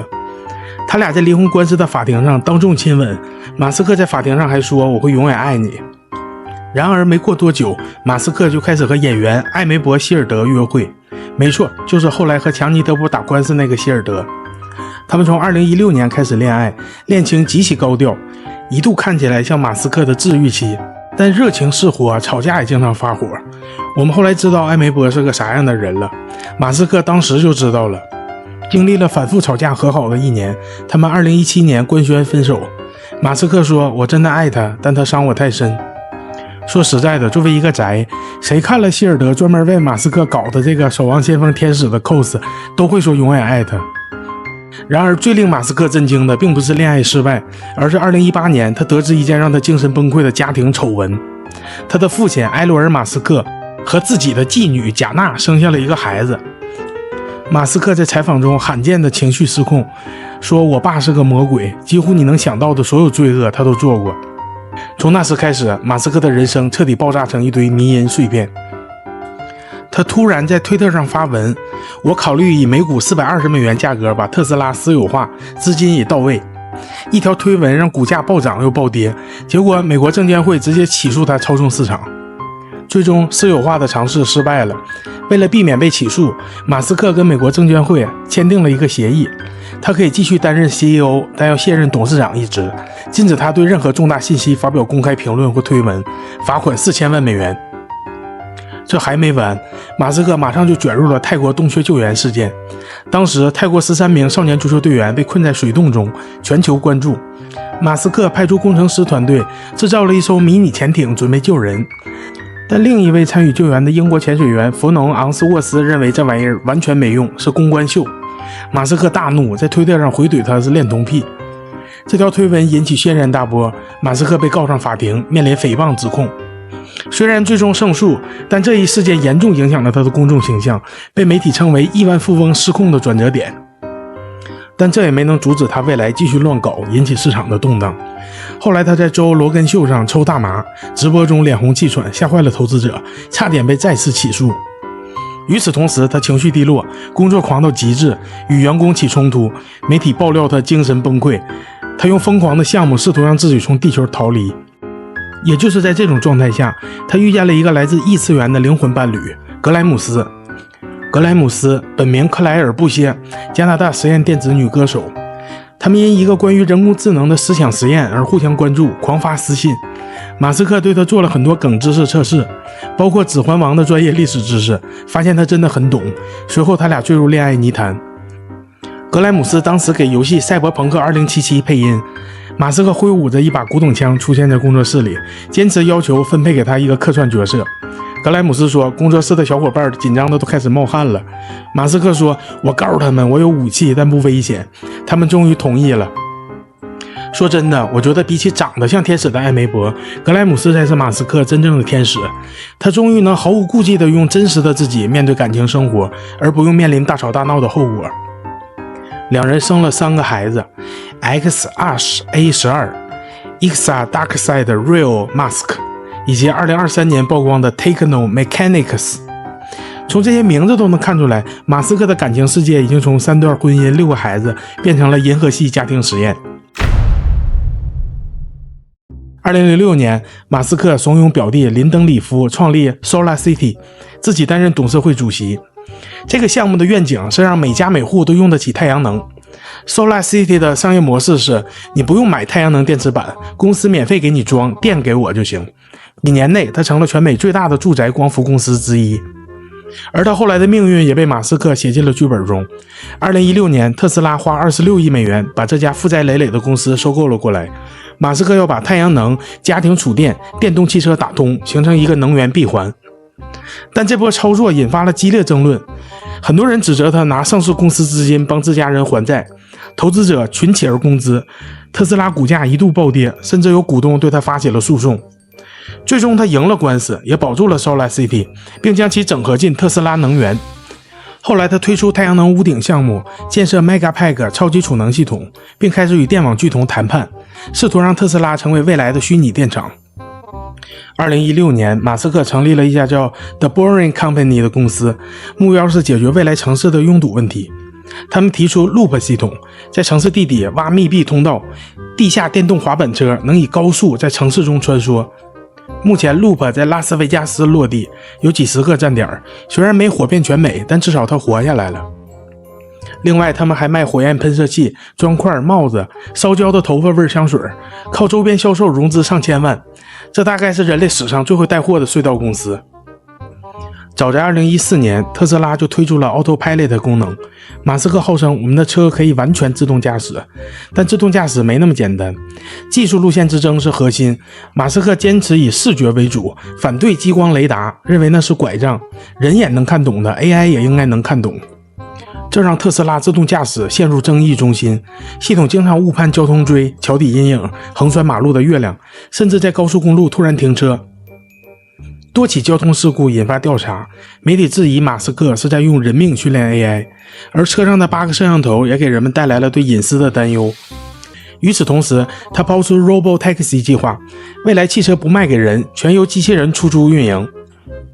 他俩在离婚官司的法庭上当众亲吻，马斯克在法庭上还说我会永远爱你。然而没过多久，马斯克就开始和演员艾梅伯希尔德约会，没错，就是后来和强尼德普打官司那个希尔德。他们从2016年开始恋爱，恋情极其高调，一度看起来像马斯克的治愈期，但热情似火，吵架也经常发火。我们后来知道艾梅伯是个啥样的人了，马斯克当时就知道了。经历了反复吵架和好的1年，他们2017年官宣分手。马斯克说，我真的爱他，但他伤我太深。说实在的，作为一个宅，谁看了希尔德专门为马斯克搞的这个守望先锋天使的 cos， 都会说永远爱他。然而最令马斯克震惊的并不是恋爱失败，而是2018年他得知一件让他精神崩溃的家庭丑闻。他的父亲埃罗尔·马斯克和自己的继女贾娜生下了一个孩子。马斯克在采访中罕见的情绪失控，说我爸是个魔鬼，几乎你能想到的所有罪恶他都做过。从那时开始，马斯克的人生彻底爆炸成一堆迷因碎片。他突然在推特上发文，我考虑以每股420美元价格把特斯拉私有化，资金已到位。一条推文让股价暴涨又暴跌，结果美国证监会直接起诉他操纵市场。最终私有化的尝试失败了，为了避免被起诉，马斯克跟美国证监会签订了一个协议，他可以继续担任 CEO， 但要卸任董事长一职，禁止他对任何重大信息发表公开评论或推文，罚款4000万美元。这还没完，马斯克马上就卷入了泰国洞穴救援事件。当时泰国13名少年足球队员被困在水洞中，全球关注。马斯克派出工程师团队制造了一艘迷你潜艇，准备救人。但另一位参与救援的英国潜水员弗农·昂斯沃斯认为这玩意儿完全没用，是公关秀。马斯克大怒，在推特上回怼他是恋童癖。这条推文引起轩然大波，马斯克被告上法庭，面临诽谤指控。虽然最终胜诉，但这一事件严重影响了他的公众形象，被媒体称为亿万富翁失控的转折点。但这也没能阻止他未来继续乱搞，引起市场的动荡。后来他在周罗根秀上抽大麻，直播中脸红气喘，吓坏了投资者，差点被再次起诉。与此同时，他情绪低落，工作狂到极致，与员工起冲突，媒体爆料他精神崩溃，他用疯狂的项目试图让自己从地球逃离。也就是在这种状态下，他遇见了一个来自异次元的灵魂伴侣格莱姆斯。格莱姆斯本名克莱尔·布歇，加拿大实验电子女歌手。他们因一个关于人工智能的思想实验而互相关注，狂发私信。马斯克对他做了很多梗知识测试，包括《指环王》的专业历史知识，发现他真的很懂。随后他俩坠入恋爱泥潭。格莱姆斯当时给游戏《赛博朋克2077》配音，马斯克挥舞着一把古董枪出现在工作室里，坚持要求分配给他一个客串角色。格莱姆斯说，工作室的小伙伴紧张的都开始冒汗了。马斯克说，我告诉他们我有武器但不危险，他们终于同意了。说真的，我觉得比起长得像天使的艾梅伯，格莱姆斯才是马斯克真正的天使。他终于能毫无顾忌地用真实的自己面对感情生活，而不用面临大吵大闹的后果。两人生了3个孩子 X-A12、Ixa Darkside Real Mask 以及2023年曝光的 Techno Mechanics。 从这些名字都能看出来，马斯克的感情世界已经从3段婚姻、6个孩子变成了银河系家庭实验。2006年，马斯克怂恿表弟林登里夫创立 SolarCity， 自己担任董事会主席。这个项目的愿景是让每家每户都用得起太阳能。SolarCity 的商业模式是，你不用买太阳能电池板，公司免费给你装，电给我就行。1年内，它成了全美最大的住宅光伏公司之一。而他后来的命运也被马斯克写进了剧本中。2016年，特斯拉花26亿美元把这家负债累累的公司收购了过来。马斯克要把太阳能、家庭储电、电动汽车打通，形成一个能源闭环。但这波操作引发了激烈争论，很多人指责他拿上市公司资金帮自家人还债，投资者群起而攻之，特斯拉股价一度暴跌，甚至有股东对他发起了诉讼。最终他赢了官司，也保住了 SolarCity， 并将其整合进特斯拉能源。后来他推出太阳能屋顶项目，建设 Megapack 超级储能系统，并开始与电网巨头谈判，试图让特斯拉成为未来的虚拟电厂。2016年，马斯克成立了一家叫 The Boring Company 的公司，目标是解决未来城市的拥堵问题。他们提出 Loop 系统，在城市地底挖密闭通道，地下电动滑板车能以高速在城市中穿梭。目前 Loop 在拉斯维加斯落地，有几十个站点，虽然没火遍全美，但至少它活下来了。另外，他们还卖火焰喷射器、砖块、帽子、烧焦的头发味香水，靠周边销售融资上千万。这大概是人类史上最会带货的隧道公司。早在2014年，特斯拉就推出了 Autopilot 功能。马斯克号称我们的车可以完全自动驾驶，但自动驾驶没那么简单，技术路线之争是核心。马斯克坚持以视觉为主，反对激光雷达，认为那是拐杖，人眼能看懂的 AI 也应该能看懂。这让特斯拉自动驾驶陷入争议中心，系统经常误判交通锥、桥底阴影、横穿马路的月亮，甚至在高速公路突然停车。多起交通事故引发调查，媒体质疑马斯克是在用人命训练 AI， 而车上的8个摄像头也给人们带来了对隐私的担忧。与此同时，他抛出 Robotaxi 计划，未来汽车不卖给人，全由机器人出租运营。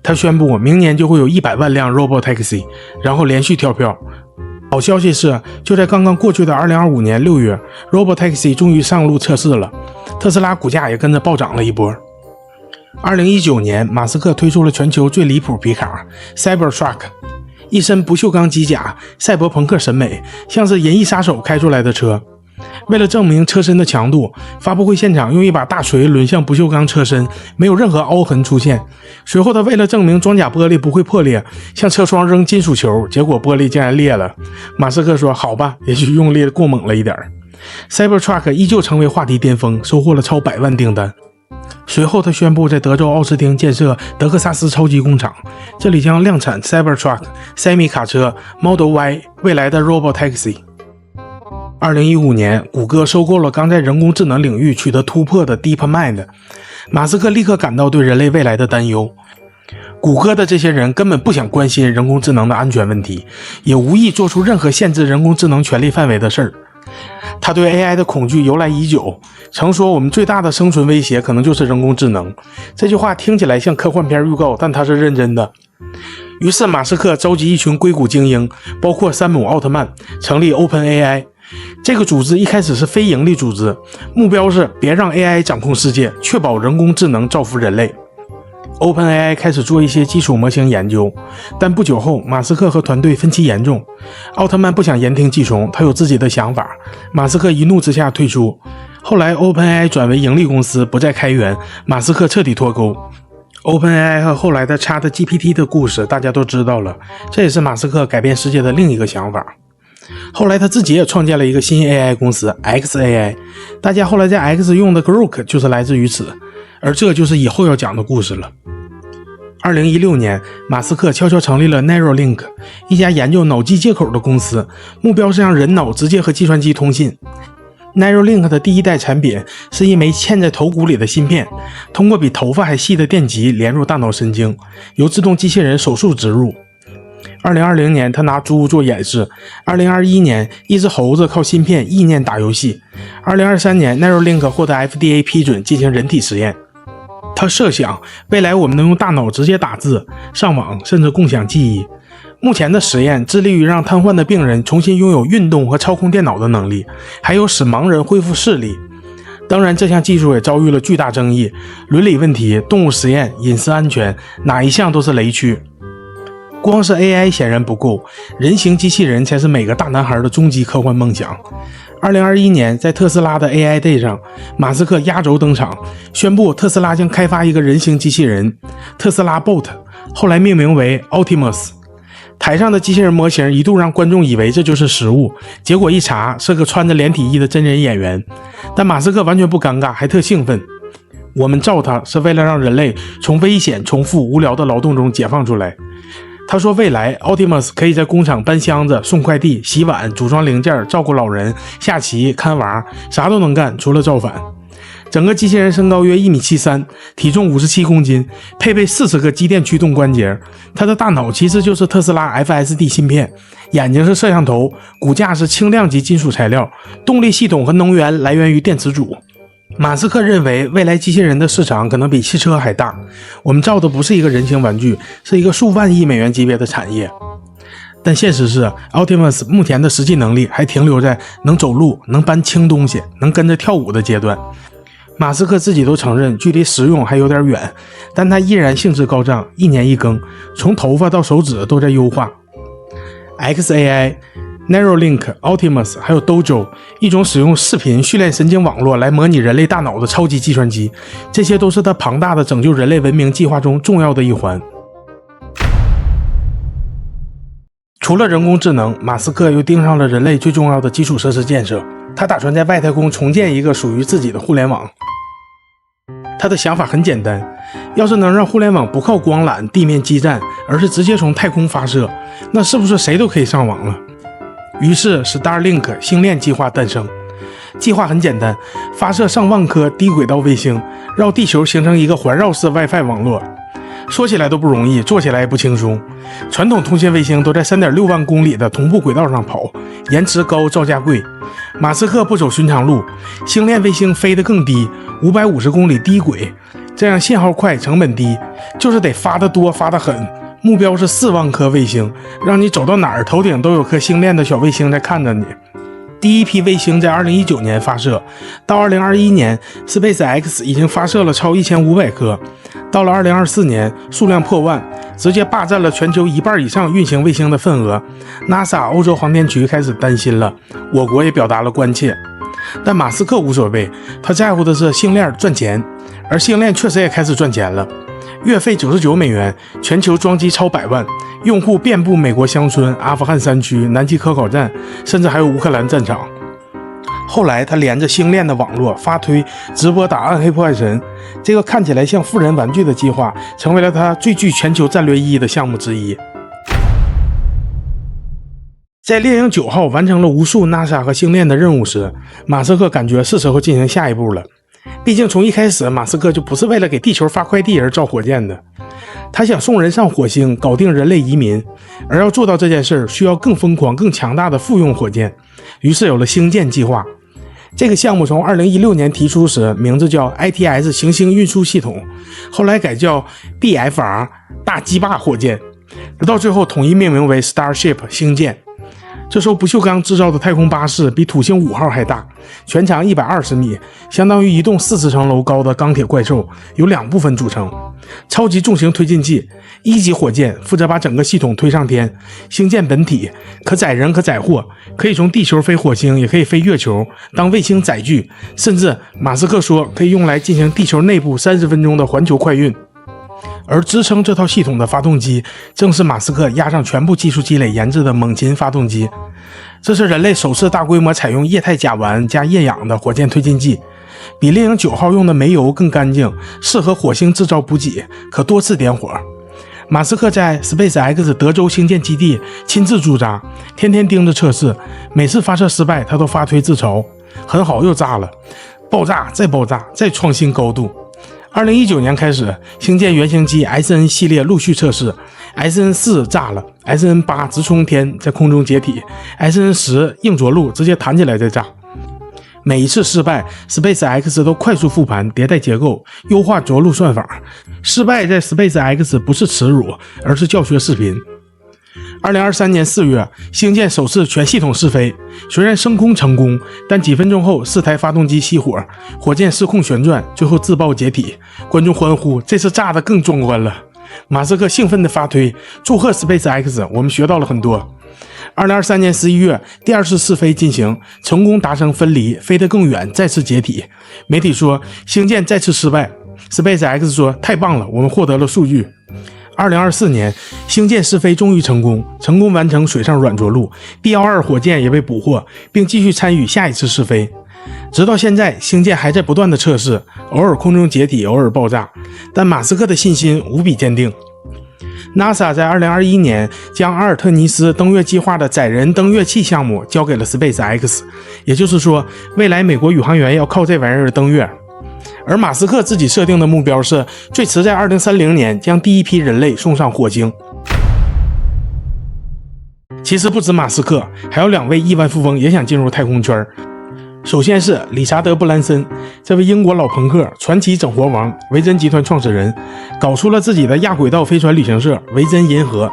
他宣布明年就会有100万辆 Robotaxi， 然后连续跳票。好消息是，就在刚刚过去的2025年6月 ，Robotaxi 终于上路测试了，特斯拉股价也跟着暴涨了一波。2019年，马斯克推出了全球最离谱皮卡 Cybertruck， 一身不锈钢机甲，赛博朋克审美，像是银翼杀手开出来的车。为了证明车身的强度，发布会现场用一把大锤抡向不锈钢车身，没有任何凹痕出现。随后他为了证明装甲玻璃不会破裂，向车窗扔金属球，结果玻璃竟然裂了。马斯克说好吧，也许用力过猛了一点。Cybertruck 依旧成为话题巅峰，收获了超100万订单。随后他宣布在德州奥斯汀建设德克萨斯超级工厂，这里将量产 Cybertruck、塞米卡车、Model Y、未来的 Robotaxi。2015年，谷歌收购了刚在人工智能领域取得突破的 DeepMind， 马斯克立刻感到对人类未来的担忧。谷歌的这些人根本不想关心人工智能的安全问题，也无意做出任何限制人工智能权利范围的事儿。他对 AI 的恐惧由来已久，曾说我们最大的生存威胁可能就是人工智能。这句话听起来像科幻片预告，但他是认真的。于是马斯克召集一群硅谷精英，包括山姆·奥特曼，成立 OpenAI。这个组织一开始是非盈利组织，目标是别让 AI 掌控世界，确保人工智能造福人类。OpenAI 开始做一些基础模型研究，但不久后马斯克和团队分歧严重，奥特曼不想言听计从，他有自己的想法，马斯克一怒之下退出。后来 OpenAI 转为盈利公司，不再开源，马斯克彻底脱钩。OpenAI 和后来的 ChatGPT 的故事大家都知道了，这也是马斯克改变世界的另一个想法。后来他自己也创建了一个新 AI 公司 XAI， 大家后来在 X 用的 Grok 就是来自于此，而这就是以后要讲的故事了。2016年，马斯克悄悄成立了 Neuralink， 一家研究脑机接口的公司，目标是让人脑直接和计算机通信。Neuralink 的第一代产品是一枚嵌在头骨里的芯片，通过比头发还细的电极连入大脑神经，由自动机器人手术植入。2020年，他拿猪做演示。2021年，一只猴子靠芯片意念打游戏。2023年 ，Neuralink 获得 FDA 批准进行人体实验。他设想未来我们能用大脑直接打字、上网，甚至共享记忆。目前的实验致力于让瘫痪的病人重新拥有运动和操控电脑的能力，还有使盲人恢复视力。当然，这项技术也遭遇了巨大争议，伦理问题、动物实验、隐私安全，哪一项都是雷区。光是 AI 显然不够，人形机器人才是每个大男孩的终极科幻梦想。2021年，在特斯拉的 AI Day 上，马斯克压轴登场，宣布特斯拉将开发一个人形机器人特斯拉 Bot， 后来命名为 Optimus。台上的机器人模型一度让观众以为这就是实物，结果一查是个穿着连体衣的真人演员。但马斯克完全不尴尬，还特兴奋。我们造它是为了让人类从危险、重复、无聊的劳动中解放出来。他说未来 Optimus 可以在工厂搬箱子、送快递、洗碗、组装零件、照顾老人、下棋、看娃，啥都能干，除了造反。整个机器人身高约1.73米，体重57公斤，配备40个机电驱动关节。它的大脑其实就是特斯拉 FSD 芯片，眼睛是摄像头，骨架是轻量级金属材料，动力系统和能源来源于电池组。马斯克认为未来机器人的市场可能比汽车还大，我们造的不是一个人形玩具，是一个数万亿美元级别的产业。但现实是 Optimus 目前的实际能力还停留在能走路、能搬轻东西、能跟着跳舞的阶段。马斯克自己都承认距离实用还有点远，但他依然兴致高涨，一年一更，从头发到手指都在优化。XAI、Neuralink、Optimus 还有 Dojo， 一种使用视频训练神经网络来模拟人类大脑的超级计算机，这些都是他庞大的拯救人类文明计划中重要的一环。除了人工智能，马斯克又盯上了人类最重要的基础设施建设，他打算在外太空重建一个属于自己的互联网。他的想法很简单，要是能让互联网不靠光缆、地面基站，而是直接从太空发射，那是不是谁都可以上网了？于是 Starlink 星链计划诞生。计划很简单，发射上万颗低轨道卫星，绕地球形成一个环绕式 WiFi 网络。说起来都不容易，做起来也不轻松。传统通信卫星都在 3.6万公里的同步轨道上跑，延迟高，造价贵。马斯克不走寻常路，星链卫星飞得更低，550公里低轨，这样信号快，成本低，就是得发得多，发得狠。目标是4万颗卫星，让你走到哪儿头顶都有颗星链的小卫星在看着你。第一批卫星在2019年发射，到2021年 SpaceX 已经发射了超1500颗，到了2024年数量破万，直接霸占了全球1半以上运行卫星的份额。 NASA 欧洲航天局开始担心了，我国也表达了关切。但马斯克无所谓，他在乎的是星链赚钱，而星链确实也开始赚钱了。月费$99，全球装机超100万，用户遍布美国乡村、阿富汗山区、南极科考站，甚至还有乌克兰战场。后来他连着星链的网络发推直播打暗黑破坏神，这个看起来像富人玩具的计划成为了他最具全球战略意义的项目之一。在猎鹰9号完成了无数 NASA 和星链的任务时，马斯克感觉是时候进行下一步了。毕竟从一开始，马斯克就不是为了给地球发快递而造火箭的，他想送人上火星，搞定人类移民，而要做到这件事需要更疯狂、更强大的复用火箭，于是有了星舰计划。这个项目从2016年提出时，名字叫 ITS 行星运输系统，后来改叫 BFR 大鸡巴火箭，而到最后统一命名为 Starship 星舰。这艘不锈钢制造的太空巴士比土星5号还大，全长120米，相当于一栋40层楼高的钢铁怪兽，由2部分组成。超级重型推进器1级火箭负责把整个系统推上天，星舰本体可载人可载货，可以从地球飞火星，也可以飞月球当卫星载具，甚至马斯克说可以用来进行地球内部30分钟的环球快运。而支撑这套系统的发动机正是马斯克压上全部技术积累研制的猛禽发动机，这是人类首次大规模采用液态甲烷加液氧的火箭推进剂，比猎鹰9号用的煤油更干净，适合火星制造补给，可多次点火。马斯克在 SpaceX 德州星舰基地亲自驻扎，天天盯着测试，每次发射失败他都发推自嘲，很好又炸了，爆炸再爆炸再创新高度。2019年开始，星舰原型机 SN 系列陆续测试， SN4 炸了， SN8 直冲天在空中解体， SN10 硬着陆直接弹起来再炸。每一次失败 SpaceX 都快速复盘迭代结构，优化着陆算法。失败在 SpaceX 不是耻辱，而是教学视频。2023年4月，星舰首次全系统试飞，虽然升空成功，但几分钟后4台发动机熄火，火箭失控旋转，最后自爆解体，观众欢呼，这次炸得更壮观了。马斯克兴奋地发推，祝贺 SpaceX， 我们学到了很多。2023年11月，第2次试飞进行，成功达成分离，飞得更远，再次解体。媒体说星舰再次失败， SpaceX 说太棒了，我们获得了数据。2024年，星舰试飞终于成功完成水上软着陆 ，B-12 火箭也被捕获，并继续参与下一次试飞。直到现在，星舰还在不断的测试，偶尔空中解体，偶尔爆炸，但马斯克的信心无比坚定。NASA 在2021年将阿尔特尼斯登月计划的载人登月器项目交给了 SpaceX， 也就是说，未来美国宇航员要靠这玩意儿登月。而马斯克自己设定的目标是最迟在2030年将第一批人类送上火星。其实不止马斯克，还有2位亿万富翁也想进入太空圈。首先是理查德·布兰森，这位英国老朋克、传奇整活王、维珍集团创始人，搞出了自己的亚轨道飞船旅行社维珍银河。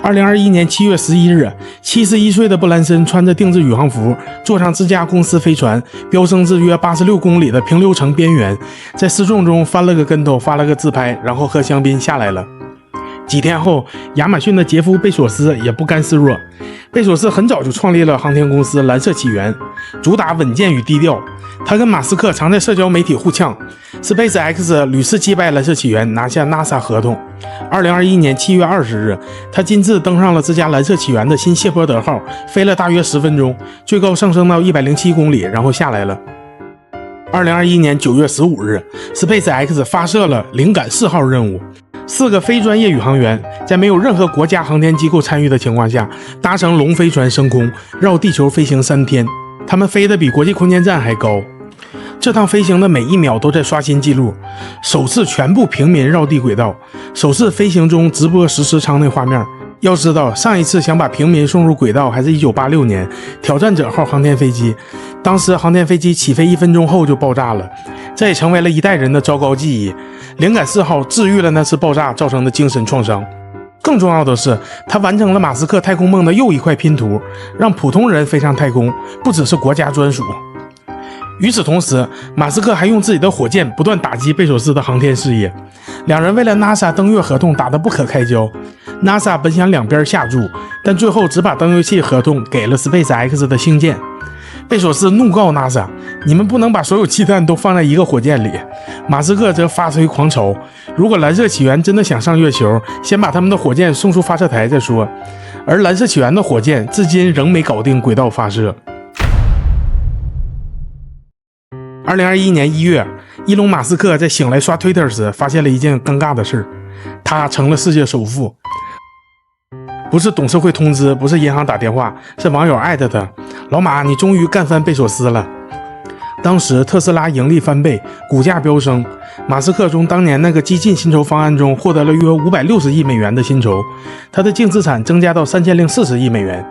2021年7月11日，71岁的布兰森穿着定制宇航服，坐上自家公司飞船，飙升至约86公里的平流层边缘，在失重中翻了个跟头，发了个自拍，然后喝香槟下来了。几天后，亚马逊的杰夫·贝索斯也不甘示弱。贝索斯很早就创立了航天公司蓝色起源，主打稳健与低调。他跟马斯克常在社交媒体互呛 ，SpaceX 屡次击败蓝色起源，拿下 NASA 合同。2021年7月20日，他亲自登上了这家蓝色起源的新谢泼德号，飞了大约10分钟，最高上升到107公里，然后下来了。2021年9月15日 ，SpaceX 发射了灵感4号任务。4个非专业宇航员在没有任何国家航天机构参与的情况下，搭乘龙飞船升空，绕地球飞行3天。他们飞得比国际空间站还高。这趟飞行的每一秒都在刷新纪录，首次全部平民绕地轨道，首次飞行中直播实时舱内画面。要知道，上一次想把平民送入轨道还是1986年挑战者号航天飞机，当时航天飞机起飞1分钟后就爆炸了，这也成为了一代人的糟糕记忆。灵感4号治愈了那次爆炸造成的精神创伤。更重要的是，他完成了马斯克太空梦的又一块拼图，让普通人飞上太空不只是国家专属。与此同时，马斯克还用自己的火箭不断打击贝索斯的航天事业。两人为了 NASA 登月合同打得不可开交， NASA 本想两边下注，但最后只把登月器合同给了 SpaceX 的星舰。贝索斯怒告 NASA： 你们不能把所有鸡蛋都放在一个火箭里。马斯克则发推狂潮：如果蓝色起源真的想上月球，先把他们的火箭送出发射台再说。而蓝色起源的火箭至今仍没搞定轨道发射。2021年1月，伊隆马斯克在醒来刷 Twitter 时，发现了一件尴尬的事，他成了世界首富。不是董事会通知，不是银行打电话，是网友艾特他：老马，你终于干翻贝索斯了。当时特斯拉盈利翻倍，股价飙升，马斯克从当年那个激进薪酬方案中获得了约560亿美元的薪酬，他的净资产增加到3040亿美元。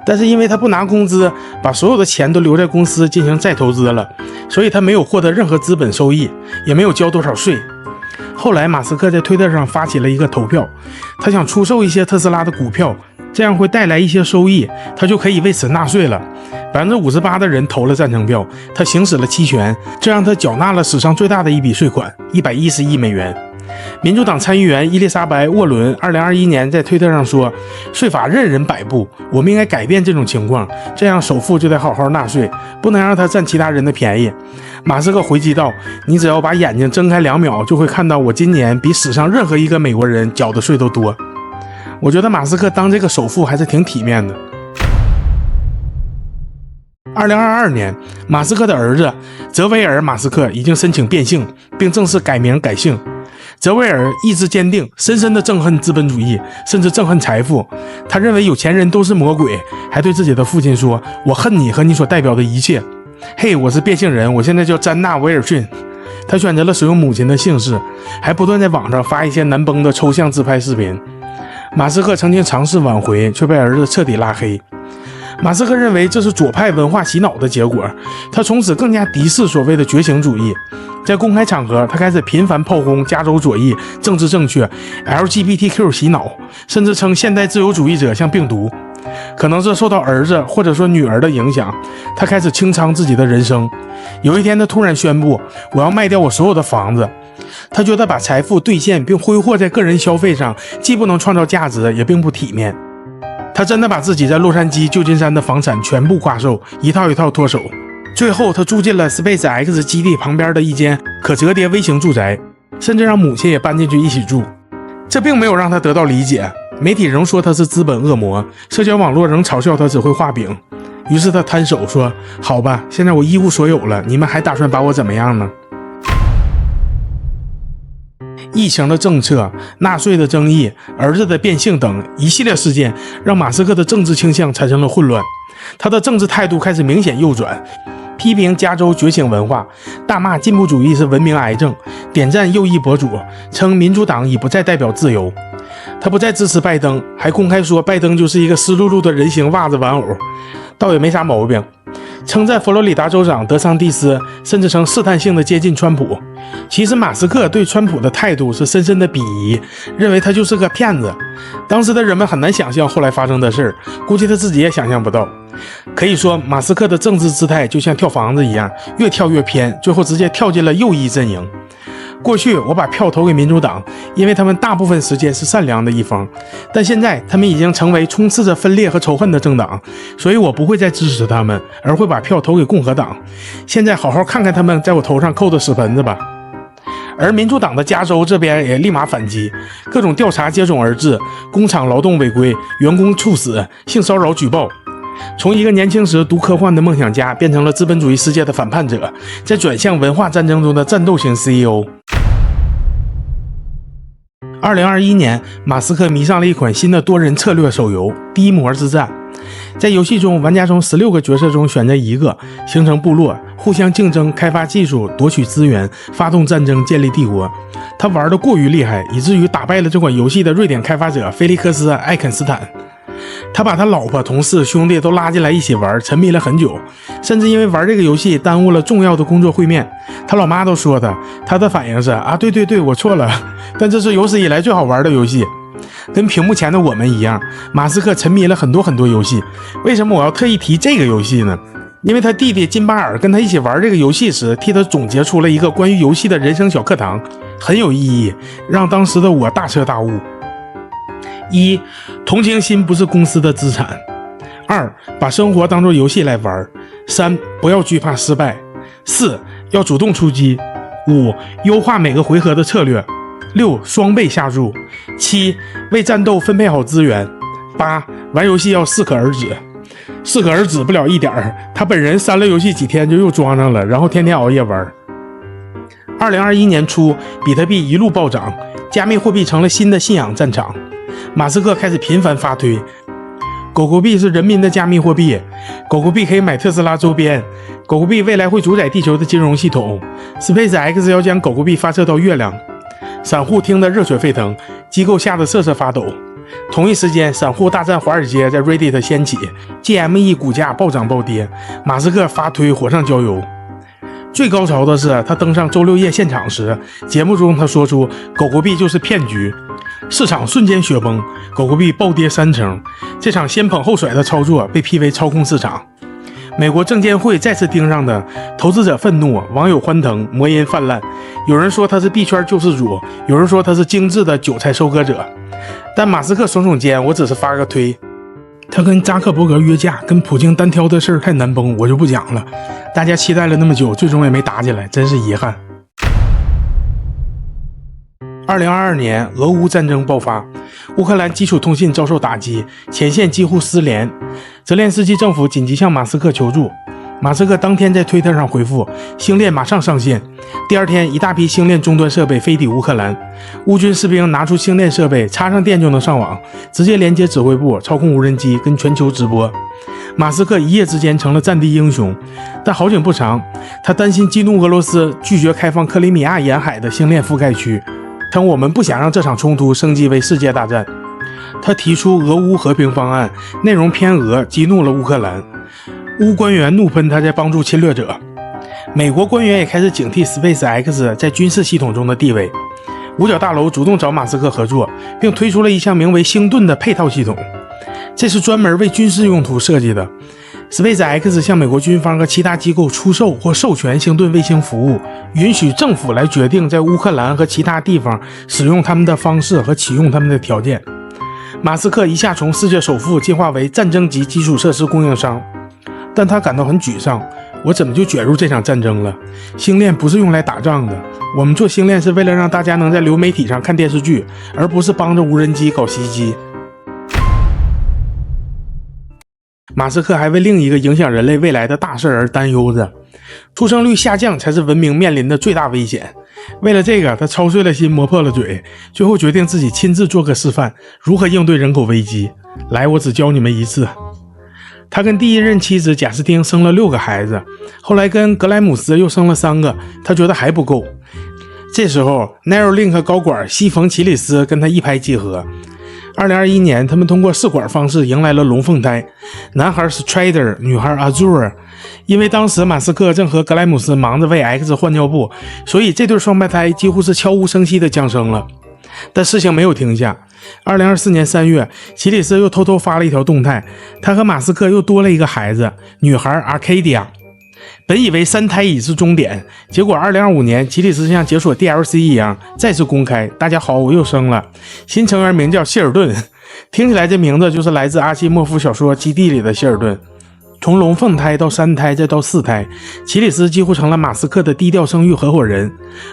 但是因为他不拿工资，把所有的钱都留在公司进行再投资了，所以他没有获得任何资本收益，也没有交多少税。后来马斯克在推特上发起了一个投票，他想出售一些特斯拉的股票，这样会带来一些收益，他就可以为此纳税了。58%的人投了赞成票，他行使了期权，这让他缴纳了史上最大的一笔税款，110亿美元。民主党参议员伊丽莎白·沃伦2021年在推特上说：税法任人摆布，我们应该改变这种情况，这样首富就得好好纳税，不能让他占其他人的便宜。马斯克回击道：你只要把眼睛睁开2秒，就会看到我今年比史上任何一个美国人缴的税都多。我觉得马斯克当这个首富还是挺体面的。2022年，马斯克的儿子泽维尔·马斯克已经申请变性，并正式改名改姓。泽维尔意志坚定，深深地憎恨资本主义，甚至憎恨财富。他认为有钱人都是魔鬼，还对自己的父亲说：我恨你和你所代表的一切。嘿，我是变性人，我现在叫詹娜·威尔逊。他选择了使用母亲的姓氏，还不断在网上发一些难崩的抽象自拍视频。马斯克曾经尝试挽回，却被儿子彻底拉黑。马斯克认为这是左派文化洗脑的结果，他从此更加敌视所谓的觉醒主义。在公开场合，他开始频繁炮轰加州左翼、政治正确、LGBTQ 洗脑，甚至称现代自由主义者像病毒。可能是受到儿子或者说女儿的影响，他开始清仓自己的人生。有一天，他突然宣布：我要卖掉我所有的房子。他觉得把财富兑现并挥霍在个人消费上，既不能创造价值，也并不体面。他真的把自己在洛杉矶、旧金山的房产全部挂售，一套一套脱手。最后，他住进了 SpaceX 基地旁边的一间可折叠微型住宅，甚至让母亲也搬进去一起住。这并没有让他得到理解，媒体仍说他是资本恶魔，社交网络仍嘲笑他只会画饼。于是他摊手说：好吧，现在我一无所有了，你们还打算把我怎么样呢？疫情的政策、纳税的争议、儿子的变性等一系列事件，让马斯克的政治倾向产生了混乱。他的政治态度开始明显右转，批评加州觉醒文化，大骂进步主义是文明癌症，点赞右翼博主，称民主党已不再代表自由。他不再支持拜登，还公开说拜登就是一个湿漉漉的人形袜子玩偶，倒也没啥毛病。称赞佛罗里达州长德桑蒂斯，甚至曾试探性的接近川普。其实马斯克对川普的态度是深深的鄙夷，认为他就是个骗子。当时的人们很难想象后来发生的事，估计他自己也想象不到。可以说，马斯克的政治姿态就像跳房子一样，越跳越偏，最后直接跳进了右翼阵营。过去我把票投给民主党，因为他们大部分时间是善良的一方，但现在他们已经成为充斥着分裂和仇恨的政党，所以我不会再支持他们，而会把票投给共和党。现在好好看看他们在我头上扣的屎盆子吧。而民主党的加州这边也立马反击，各种调查接踵而至，工厂劳动违规、员工猝死、性骚扰举报。从一个年轻时读科幻的梦想家，变成了资本主义世界的反叛者，再转向文化战争中的战斗型 CEO。2021年，马斯克迷上了一款新的多人策略手游《低魔之战》。在游戏中，玩家从16个角色中选择一个，形成部落，互相竞争，开发技术，夺取资源，发动战争，建立帝国。他玩得过于厉害，以至于打败了这款游戏的瑞典开发者菲利克斯·艾肯斯坦。他把他老婆、同事、兄弟都拉进来一起玩，沉迷了很久，甚至因为玩这个游戏耽误了重要的工作会面。他老妈都说他的反应是啊，对，我错了，但这是有史以来最好玩的游戏。跟屏幕前的我们一样，马斯克沉迷了很多游戏。为什么我要特意提这个游戏呢？因为他弟弟金巴尔跟他一起玩这个游戏时，替他总结出了一个关于游戏的人生小课堂，很有意义，让当时的我大彻大悟。1. 同情心不是公司的资产。2. 把生活当作游戏来玩。3. 不要惧怕失败。4. 要主动出击。5. 优化每个回合的策略。6. 双倍下注。7. 为战斗分配好资源。8. 玩游戏要适可而止。适可而止不了一点儿，他本人删了游戏几天就又装上了，然后天天熬夜玩。2021年初，比特币一路暴涨，加密货币成了新的信仰战场。马斯克开始频繁发推，狗狗币是人民的加密货币，狗狗币可以买特斯拉周边，狗狗币未来会主宰地球的金融系统， SpaceX 要将狗狗币发射到月亮。散户听得热血沸腾，机构吓得瑟瑟发抖。同一时间，散户大战华尔街在 Reddit 掀起， GME 股价暴涨暴跌，马斯克发推火上浇油。最高潮的是，他登上周六夜现场时，节目中他说出狗狗币就是骗局，市场瞬间雪崩，狗狗币暴跌3成。这场先捧后甩的操作被批为操控市场。美国证监会再次盯上的，投资者愤怒，网友欢腾，魔音泛滥。有人说他是币圈救世主，有人说他是精致的韭菜收割者。但马斯克耸肩，我只是发个推。他跟扎克伯格约架，跟普京单挑的事儿太难崩，我就不讲了。大家期待了那么久，最终也没打起来，真是遗憾。2022年，俄乌战争爆发，乌克兰基础通信遭受打击，前线几乎失联。泽连斯基政府紧急向马斯克求助，马斯克当天在推特上回复，星链马上上线。第二天，一大批星链终端设备飞抵乌克兰，乌军士兵拿出星链设备，插上电就能上网，直接连接指挥部，操控无人机，跟全球直播。马斯克一夜之间成了战地英雄，但好景不长，他担心激怒俄罗斯，拒绝开放克里米亚沿海的星链覆盖区。但我们不想让这场冲突升级为世界大战。他提出俄乌和平方案，内容偏俄，激怒了乌克兰。乌官员怒喷他在帮助侵略者。美国官员也开始警惕 SpaceX 在军事系统中的地位。五角大楼主动找马斯克合作，并推出了一项名为星盾的配套系统，这是专门为军事用途设计的。SpaceX 向美国军方和其他机构出售或授权星盾卫星服务，允许政府来决定在乌克兰和其他地方使用他们的方式和启用他们的条件。马斯克一下从世界首富进化为战争级基础设施供应商，但他感到很沮丧，我怎么就卷入这场战争了？星链不是用来打仗的，我们做星链是为了让大家能在流媒体上看电视剧，而不是帮着无人机搞袭击。马斯克还为另一个影响人类未来的大事而担忧着，出生率下降才是文明面临的最大危险。为了这个，他操碎了心，磨破了嘴，最后决定自己亲自做个示范，如何应对人口危机。来，我只教你们一次。他跟第一任妻子贾斯汀生了6个孩子，后来跟格莱姆斯又生了3个，他觉得还不够。这时候 Neuralink 高管西冯奇里斯跟他一拍即合。2021年，他们通过试管方式迎来了龙凤胎，男孩 Strider， 女孩 Azure。因为当时马斯克正和格莱姆斯忙着为 X 换尿布，所以这对双胞胎几乎是悄无声息的降生了。但事情没有停下。2024年3月，奇里斯又偷偷发了一条动态，他和马斯克又多了一个孩子，女孩 Arcadia。本以为3胎已是终点，结果2025年，奇里斯像解锁 DLC 一样再次公开，大家好，我又生了。新成员名叫希尔顿，听起来这名字就是来自阿西莫夫小说《基地》里的希尔顿。从龙凤胎到3胎再到4胎，奇里斯几乎成了马斯克的低调生育合伙人，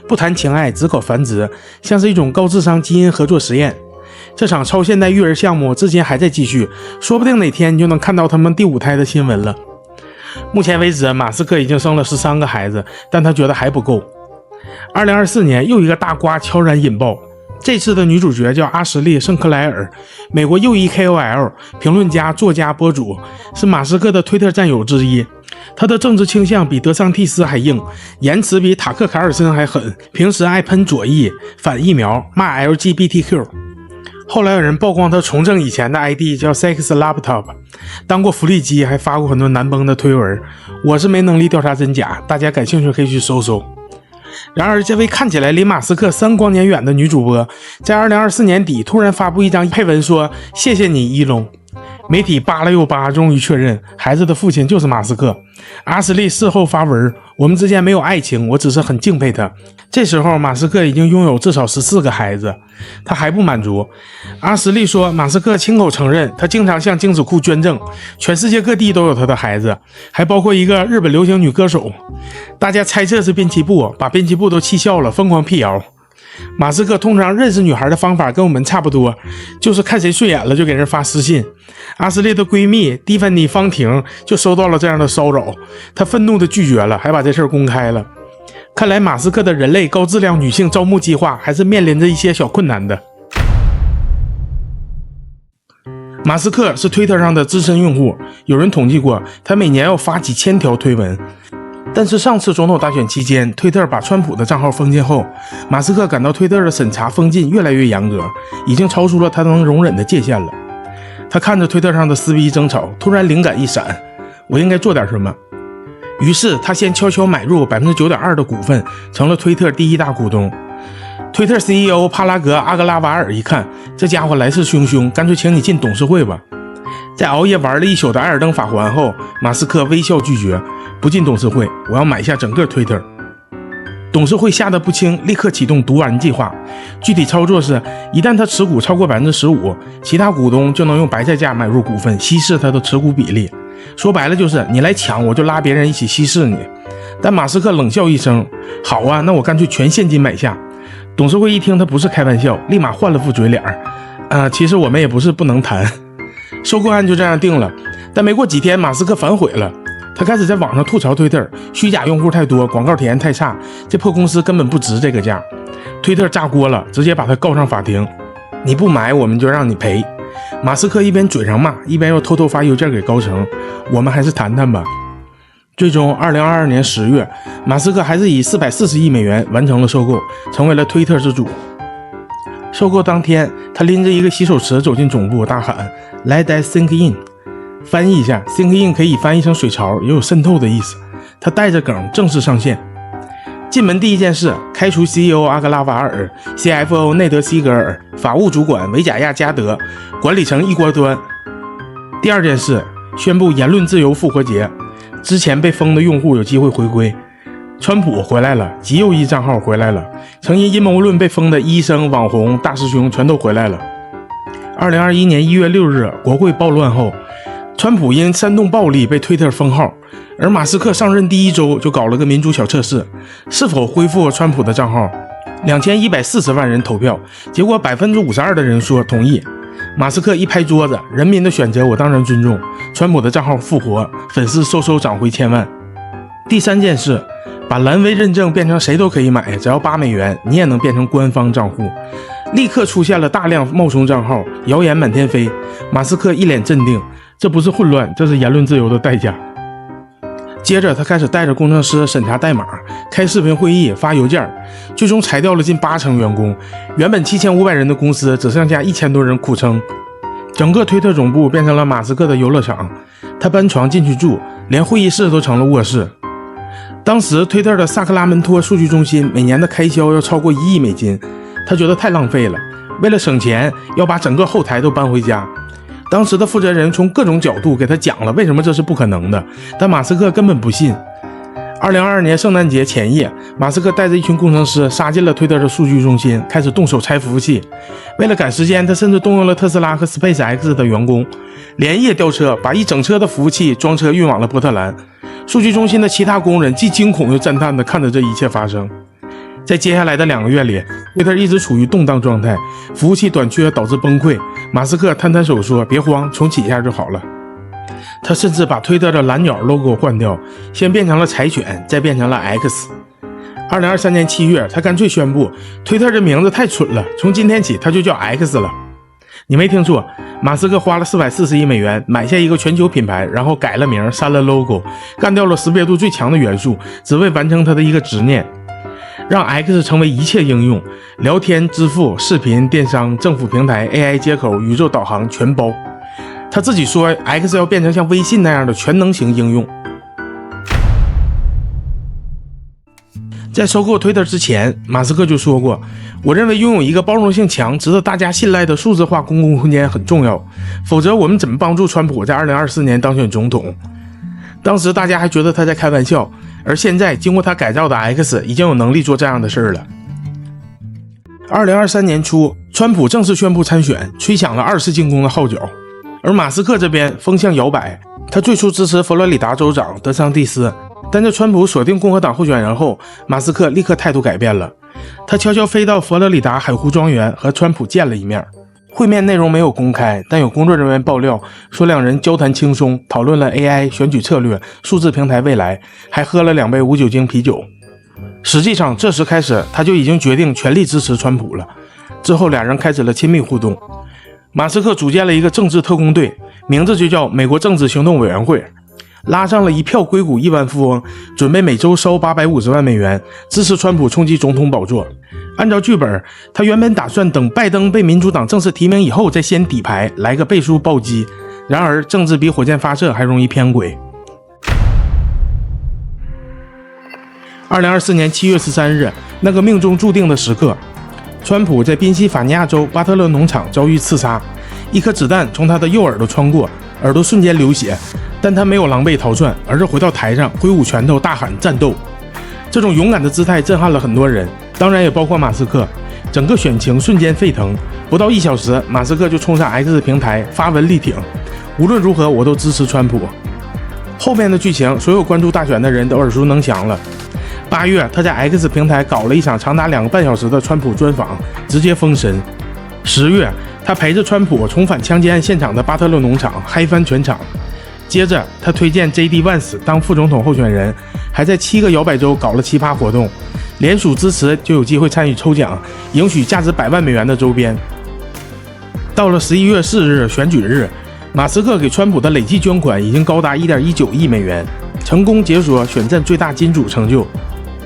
不谈情爱，只搞繁殖，像是一种高智商基因合作实验。这场超现代育儿项目至今还在继续，说不定哪天你就能看到他们第5胎的新闻了。目前为止，马斯克已经生了13个孩子，但他觉得还不够。2024年又一个大瓜悄然引爆，这次的女主角叫阿什利·圣克莱尔，美国右翼 KOL、 评论家、作家、博主，是马斯克的推特战友之一。他的政治倾向比德桑蒂斯还硬，言辞比塔克·卡尔森还狠，平时爱喷左翼、反疫苗、骂 LGBTQ。后来有人曝光他重整以前的 ID 叫 Sex Laptop， 当过福利机，还发过很多难崩的推文。我是没能力调查真假，大家感兴趣可以去搜搜。然而这位看起来离马斯克3光年远的女主播，在2024年底突然发布一张配文说谢谢你伊隆。媒体扒了又扒，终于确认孩子的父亲就是马斯克。阿斯利事后发文，我们之间没有爱情，我只是很敬佩他。这时候马斯克已经拥有至少14个孩子，他还不满足。阿斯利说，马斯克亲口承认他经常向精子库捐赠，全世界各地都有他的孩子，还包括一个日本流行女歌手。大家猜测是滨崎步，把滨崎步都气笑了，疯狂辟谣。马斯克通常认识女孩的方法跟我们差不多，就是看谁顺眼了就给人发私信。阿斯利的闺蜜蒂芬妮·方婷就收到了这样的骚扰，她愤怒地拒绝了，还把这事公开了。看来马斯克的人类高质量女性招募计划还是面临着一些小困难的。马斯克是推特上的资深用户，有人统计过，他每年要发几千条推文。但是上次总统大选期间，推特把川普的账号封禁后，马斯克感到推特的审查封禁越来越严格，已经超出了他能容忍的界限了。他看着推特上的撕逼争吵，突然灵感一闪，我应该做点什么。于是他先悄悄买入 9.2% 的股份，成了推特第一大股东。推特 CEO 帕拉格·阿格拉瓦尔一看，这家伙来势汹汹，干脆请你进董事会吧。在熬夜玩了一宿的艾尔登法环后，马斯克微笑拒绝，不进董事会，我要买下整个推特。董事会吓得不轻，立刻启动毒丸计划。具体操作是，一旦他持股超过 15%， 其他股东就能用白菜价买入股份，稀释他的持股比例。说白了就是你来抢，我就拉别人一起稀释你。但马斯克冷笑一声，好啊，那我干脆全现金买下。董事会一听他不是开玩笑，立马换了副嘴脸。其实我们也不是不能谈。收购案就这样定了，但没过几天，马斯克反悔了。他开始在网上吐槽推特虚假用户太多，广告体验太差，这破公司根本不值这个价。推特炸锅了，直接把他告上法庭。你不买，我们就让你赔。马斯克一边嘴上骂，一边又偷偷发邮件给高层，我们还是谈谈吧。最终2022年10月，马斯克还是以440亿美元完成了收购，成为了推特之主。收购当天，他拎着一个洗手池走进总部，大喊 Let that sink in。 翻译一下， sink in 可以翻译成水槽，也有渗透的意思。他带着梗正式上线。进门第一件事，开除 CEO 阿格拉瓦尔， CFO 内德西格尔，法务主管维贾亚加德，管理层一锅端。第二件事，宣布言论自由复活节，之前被封的用户有机会回归。川普回来了，极右翼账号回来了，曾因阴谋论被封的医生、网红、大师兄全都回来了。2021年1月6日，国会暴乱后，川普因煽动暴力被推特封号，而马斯克上任第一周就搞了个民主小测试，是否恢复川普的账号。2140万人投票，结果 52% 的人说同意。马斯克一拍桌子，人民的选择我当然尊重，川普的账号复活，粉丝嗖涨回1000万。第三件事，把蓝 V 认证变成谁都可以买，只要8美元，你也能变成官方账户。立刻出现了大量冒充账号，谣言满天飞。马斯克一脸镇定，这不是混乱，这是言论自由的代价。接着他开始带着工程师审查代码，开视频会议，发邮件，最终裁掉了近80%员工。原本7500人的公司只剩下1000多人苦撑。整个推特总部变成了马斯克的游乐场，他搬床进去住，连会议室都成了卧室。当时推特的萨克拉门托数据中心每年的开销要超过1亿美金，他觉得太浪费了，为了省钱要把整个后台都搬回家。当时的负责人从各种角度给他讲了为什么这是不可能的，但马斯克根本不信。2022年圣诞节前夜，马斯克带着一群工程师杀进了推特的数据中心，开始动手拆服务器。为了赶时间，他甚至动用了特斯拉和 SpaceX 的员工，连夜吊车把一整车的服务器装车运往了波特兰。数据中心的其他工人既惊恐又赞叹地看着这一切发生。在接下来的2个月里，推特一直处于动荡状态，服务器短缺导致崩溃。马斯克摊摊手说，别慌，重启一下就好了。他甚至把推特的蓝鸟 logo 换掉，先变成了柴犬，再变成了 X。 2023年7月，他干脆宣布推特这名字太蠢了，从今天起他就叫 X 了。你没听错，马斯克花了440亿美元买下一个全球品牌，然后改了名，删了 logo， 干掉了识别度最强的元素，只为完成他的一个执念，让 X 成为一切应用，聊天、支付、视频、电商、政府平台、AI 接口、宇宙导航全包。他自己说 X 要变成像微信那样的全能型应用。在收购 Twitter 之前，马斯克就说过，我认为拥有一个包容性强、值得大家信赖的数字化公共空间很重要，否则我们怎么帮助川普在2024年当选总统？当时大家还觉得他在开玩笑，而现在经过他改造的 X 已经有能力做这样的事了。2023年初，川普正式宣布参选，吹响了2次进攻的号角。而马斯克这边风向摇摆，他最初支持佛罗里达州长德桑蒂斯，但在川普锁定共和党候选人后，马斯克立刻态度改变了。他悄悄飞到佛罗里达海湖庄园和川普见了一面。会面内容没有公开，但有工作人员爆料说两人交谈轻松，讨论了 AI 选举策略、数字平台未来，还喝了2杯无酒精啤酒。实际上这时开始他就已经决定全力支持川普了。之后俩人开始了亲密互动。马斯克组建了一个政治特工队，名字就叫美国政治行动委员会，拉上了一票硅谷亿万富翁，准备每周烧850万美元，支持川普冲击总统宝座。按照剧本，他原本打算等拜登被民主党正式提名以后再先底牌，来个背书暴击。然而政治比火箭发射还容易偏轨。2024年7月13日，那个命中注定的时刻，川普在宾夕法尼亚州巴特勒农场遭遇刺杀，一颗子弹从他的右耳朵穿过，耳朵瞬间流血，但他没有狼狈逃窜，而是回到台上挥舞拳头大喊战斗。这种勇敢的姿态震撼了很多人，当然也包括马斯克。整个选情瞬间沸腾，不到1小时，马斯克就冲上 X 平台发文力挺，无论如何我都支持川普。后面的剧情所有关注大选的人都耳熟能详了。8月，他在 X 平台搞了一场长达2个半小时的川普专访，直接封神。10月，他陪着川普重返枪击案现场的巴特勒农场，嗨翻全场。接着，他推荐 JD Vance 当副总统候选人，还在7个摇摆州搞了奇葩活动，联署支持就有机会参与抽奖，赢取价值100万美元的周边。到了11月4日选举日，马斯克给川普的累计捐款已经高达 1.19 亿美元，成功解锁选战最大金主成就。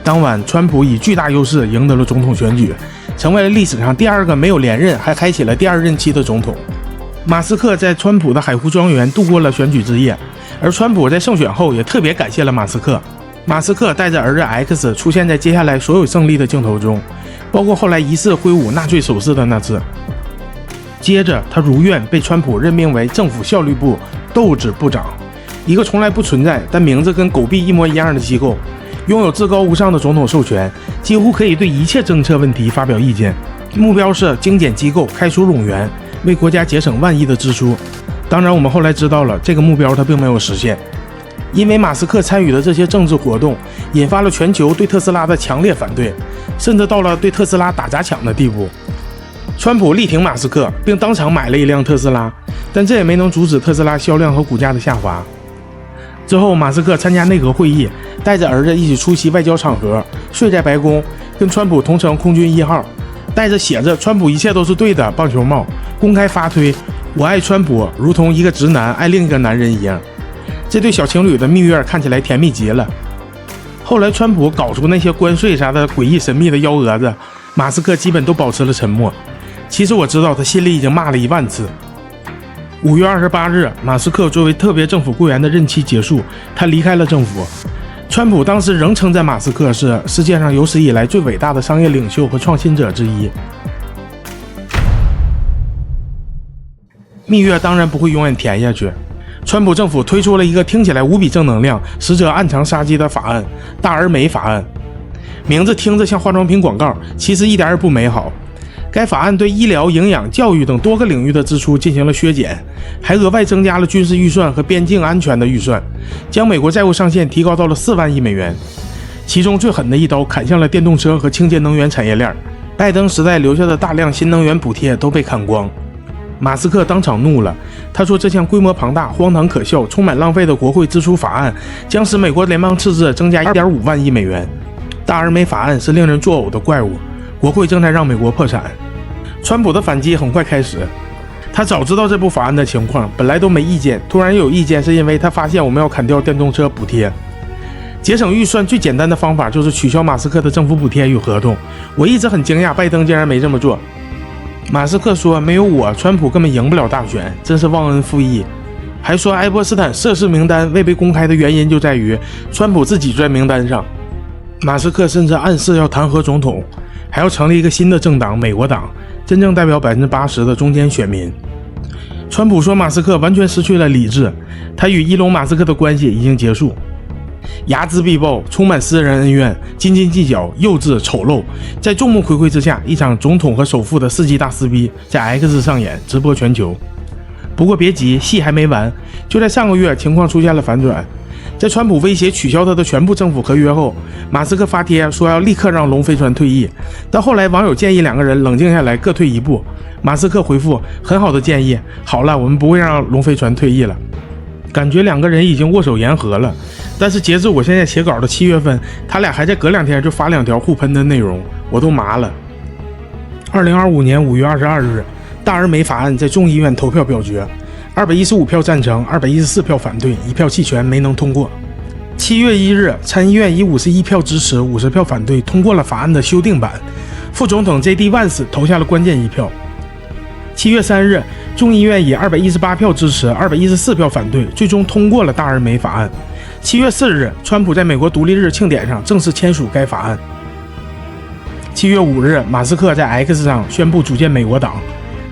当晚，川普以巨大优势赢得了总统选举，成为了历史上第2个没有连任还开启了第2任期的总统。马斯克在川普的海湖庄园度过了选举之夜，而川普在胜选后也特别感谢了马斯克。马斯克带着儿子 X 出现在接下来所有胜利的镜头中，包括后来疑似挥舞纳粹手势的那次。接着，他如愿被川普任命为政府效率部斗指部长，一个从来不存在但名字跟狗币一模一样的机构，拥有至高无上的总统授权，几乎可以对一切政策问题发表意见。目标是精简机构，开除冗员，为国家节省万亿的支出。当然我们后来知道了，这个目标他并没有实现，因为马斯克参与的这些政治活动引发了全球对特斯拉的强烈反对，甚至到了对特斯拉打砸抢的地步。川普力挺马斯克，并当场买了一辆特斯拉，但这也没能阻止特斯拉销量和股价的下滑。之后马斯克参加内阁会议，带着儿子一起出席外交场合，睡在白宫，跟川普同乘空军1号，戴着写着川普一切都是对的棒球帽，公开发推我爱川普如同一个直男爱另一个男人一样。这对小情侣的蜜月看起来甜蜜极了。后来川普搞出那些关税啥的诡异神秘的幺蛾子，马斯克基本都保持了沉默。其实我知道他心里已经骂了1万次。5月28日，马斯克作为特别政府雇员的任期结束，他离开了政府。川普当时仍称赞马斯克是世界上有史以来最伟大的商业领袖和创新者之一。蜜月当然不会永远甜下去，川普政府推出了一个听起来无比正能量，实则暗藏杀机的法案——大而美法案。名字听着像化妆品广告，其实一点也不美好。该法案对医疗、营养、教育等多个领域的支出进行了削减，还额外增加了军事预算和边境安全的预算，将美国债务上限提高到了4万亿美元。其中最狠的一刀砍向了电动车和清洁能源产业链，拜登时代留下的大量新能源补贴都被砍光。马斯克当场怒了，他说这项规模庞大、荒唐可笑、充满浪费的国会支出法案将使美国联邦赤字增加 2.5 万亿美元。大而美法案是令人作呕的怪物，国会正在让美国破产。川普的反击很快开始，他早知道这部法案的情况，本来都没意见，突然有意见是因为他发现我们要砍掉电动车补贴。节省预算最简单的方法就是取消马斯克的政府补贴与合同，我一直很惊讶拜登竟然没这么做。马斯克说没有我，川普根本赢不了大选，真是忘恩负义。还说爱泼斯坦涉事名单未被公开的原因就在于川普自己在名单上。马斯克甚至暗示要弹劾总统，还要成立一个新的政党美国党，真正代表 80% 的中间选民。川普说马斯克完全失去了理智，他与伊隆马斯克的关系已经结束。睚眦必报，充满私人恩怨，斤斤计较，幼稚丑陋。在众目睽睽之下，一场总统和首富的世纪大撕逼在 X 上演，直播全球。不过别急，戏还没完。就在上个月，情况出现了反转。在川普威胁取消他的全部政府合约后，马斯克发帖说要立刻让龙飞船退役。但后来网友建议两个人冷静下来，各退一步。马斯克回复：很好的建议，好了，我们不会让龙飞船退役了。感觉两个人已经握手言和了，但是截至我现在写稿的7月份，他俩还在隔2天就发2条互喷的内容，我都麻了。2025年5月22日，大而美法案在众议院投票表决，215票赞成，214票反对，1票弃权，没能通过。7月1日，参议院以51票支持，50票反对通过了法案的修订版，副总统 J.D. Vance 投下了关键1票。7月3日，众议院以218票支持，214票反对，最终通过了大而美法案。7月4日，川普在美国独立日庆典上正式签署该法案。7月5日，马斯克在 X 上宣布组建美国党，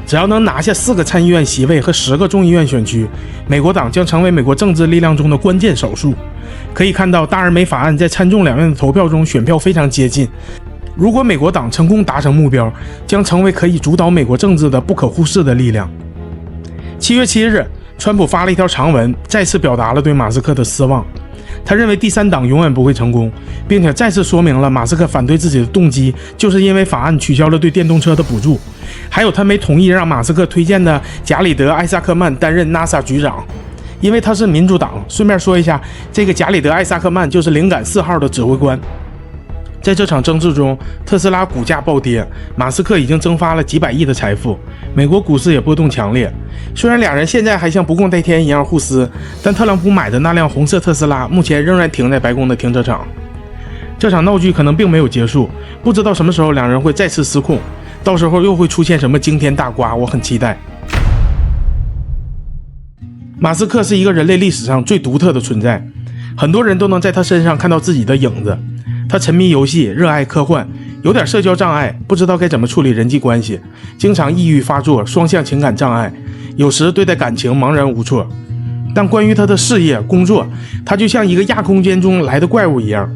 只要能拿下4个参议院席位和10个众议院选区，美国党将成为美国政治力量中的关键少数。可以看到，大而美法案在参众两院的投票中选票非常接近。如果美国党成功达成目标，将成为可以主导美国政治的不可忽视的力量。7月7日，川普发了一条长文，再次表达了对马斯克的失望。他认为第三党永远不会成功，并且再次说明了马斯克反对自己的动机，就是因为法案取消了对电动车的补助，还有他没同意让马斯克推荐的贾里德·艾萨克曼担任 NASA 局长，因为他是民主党。顺便说一下，这个贾里德·艾萨克曼就是灵感4号的指挥官。在这场争执中，特斯拉股价暴跌，马斯克已经蒸发了几百亿的财富，美国股市也波动强烈。虽然俩人现在还像不共戴天一样互撕，但特朗普买的那辆红色特斯拉目前仍然停在白宫的停车场。这场闹剧可能并没有结束，不知道什么时候两人会再次失控，到时候又会出现什么惊天大瓜，我很期待。马斯克是一个人类历史上最独特的存在，很多人都能在他身上看到自己的影子。他沉迷游戏，热爱科幻，有点社交障碍，不知道该怎么处理人际关系，经常抑郁发作，双向情感障碍，有时对待感情茫然无措。但关于他的事业工作，他就像一个亚空间中来的怪物一样，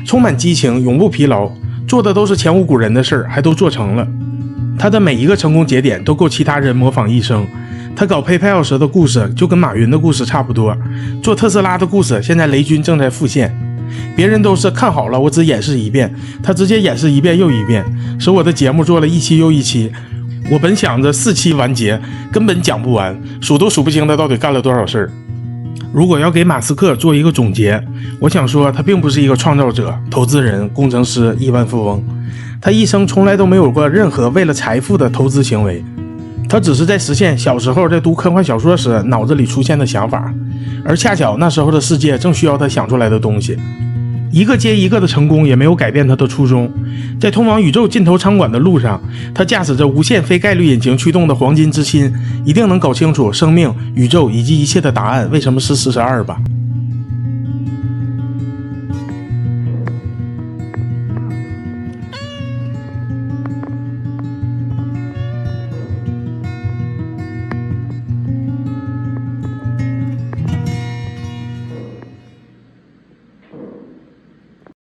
充满激情，永不疲劳，做的都是前无古人的事儿，还都做成了。他的每一个成功节点都够其他人模仿一生。他搞 PayPal 时的故事就跟马云的故事差不多，做特斯拉的故事现在雷军正在复现。别人都是看好了我只演示一遍，他直接演示一遍又一遍，使我的节目做了一期又一期。我本想着4期完结，根本讲不完，数都数不清他到底干了多少事儿。如果要给马斯克做一个总结，我想说他并不是一个创造者、投资人、工程师、亿万富翁，他一生从来都没有过任何为了财富的投资行为，他只是在实现小时候在读科幻小说时脑子里出现的想法，而恰巧那时候的世界正需要他想出来的东西。一个接一个的成功也没有改变他的初衷。在通往宇宙尽头场馆的路上，他驾驶着无限非概率引擎驱动的黄金之心，一定能搞清楚生命、宇宙以及一切的答案为什么是42吧。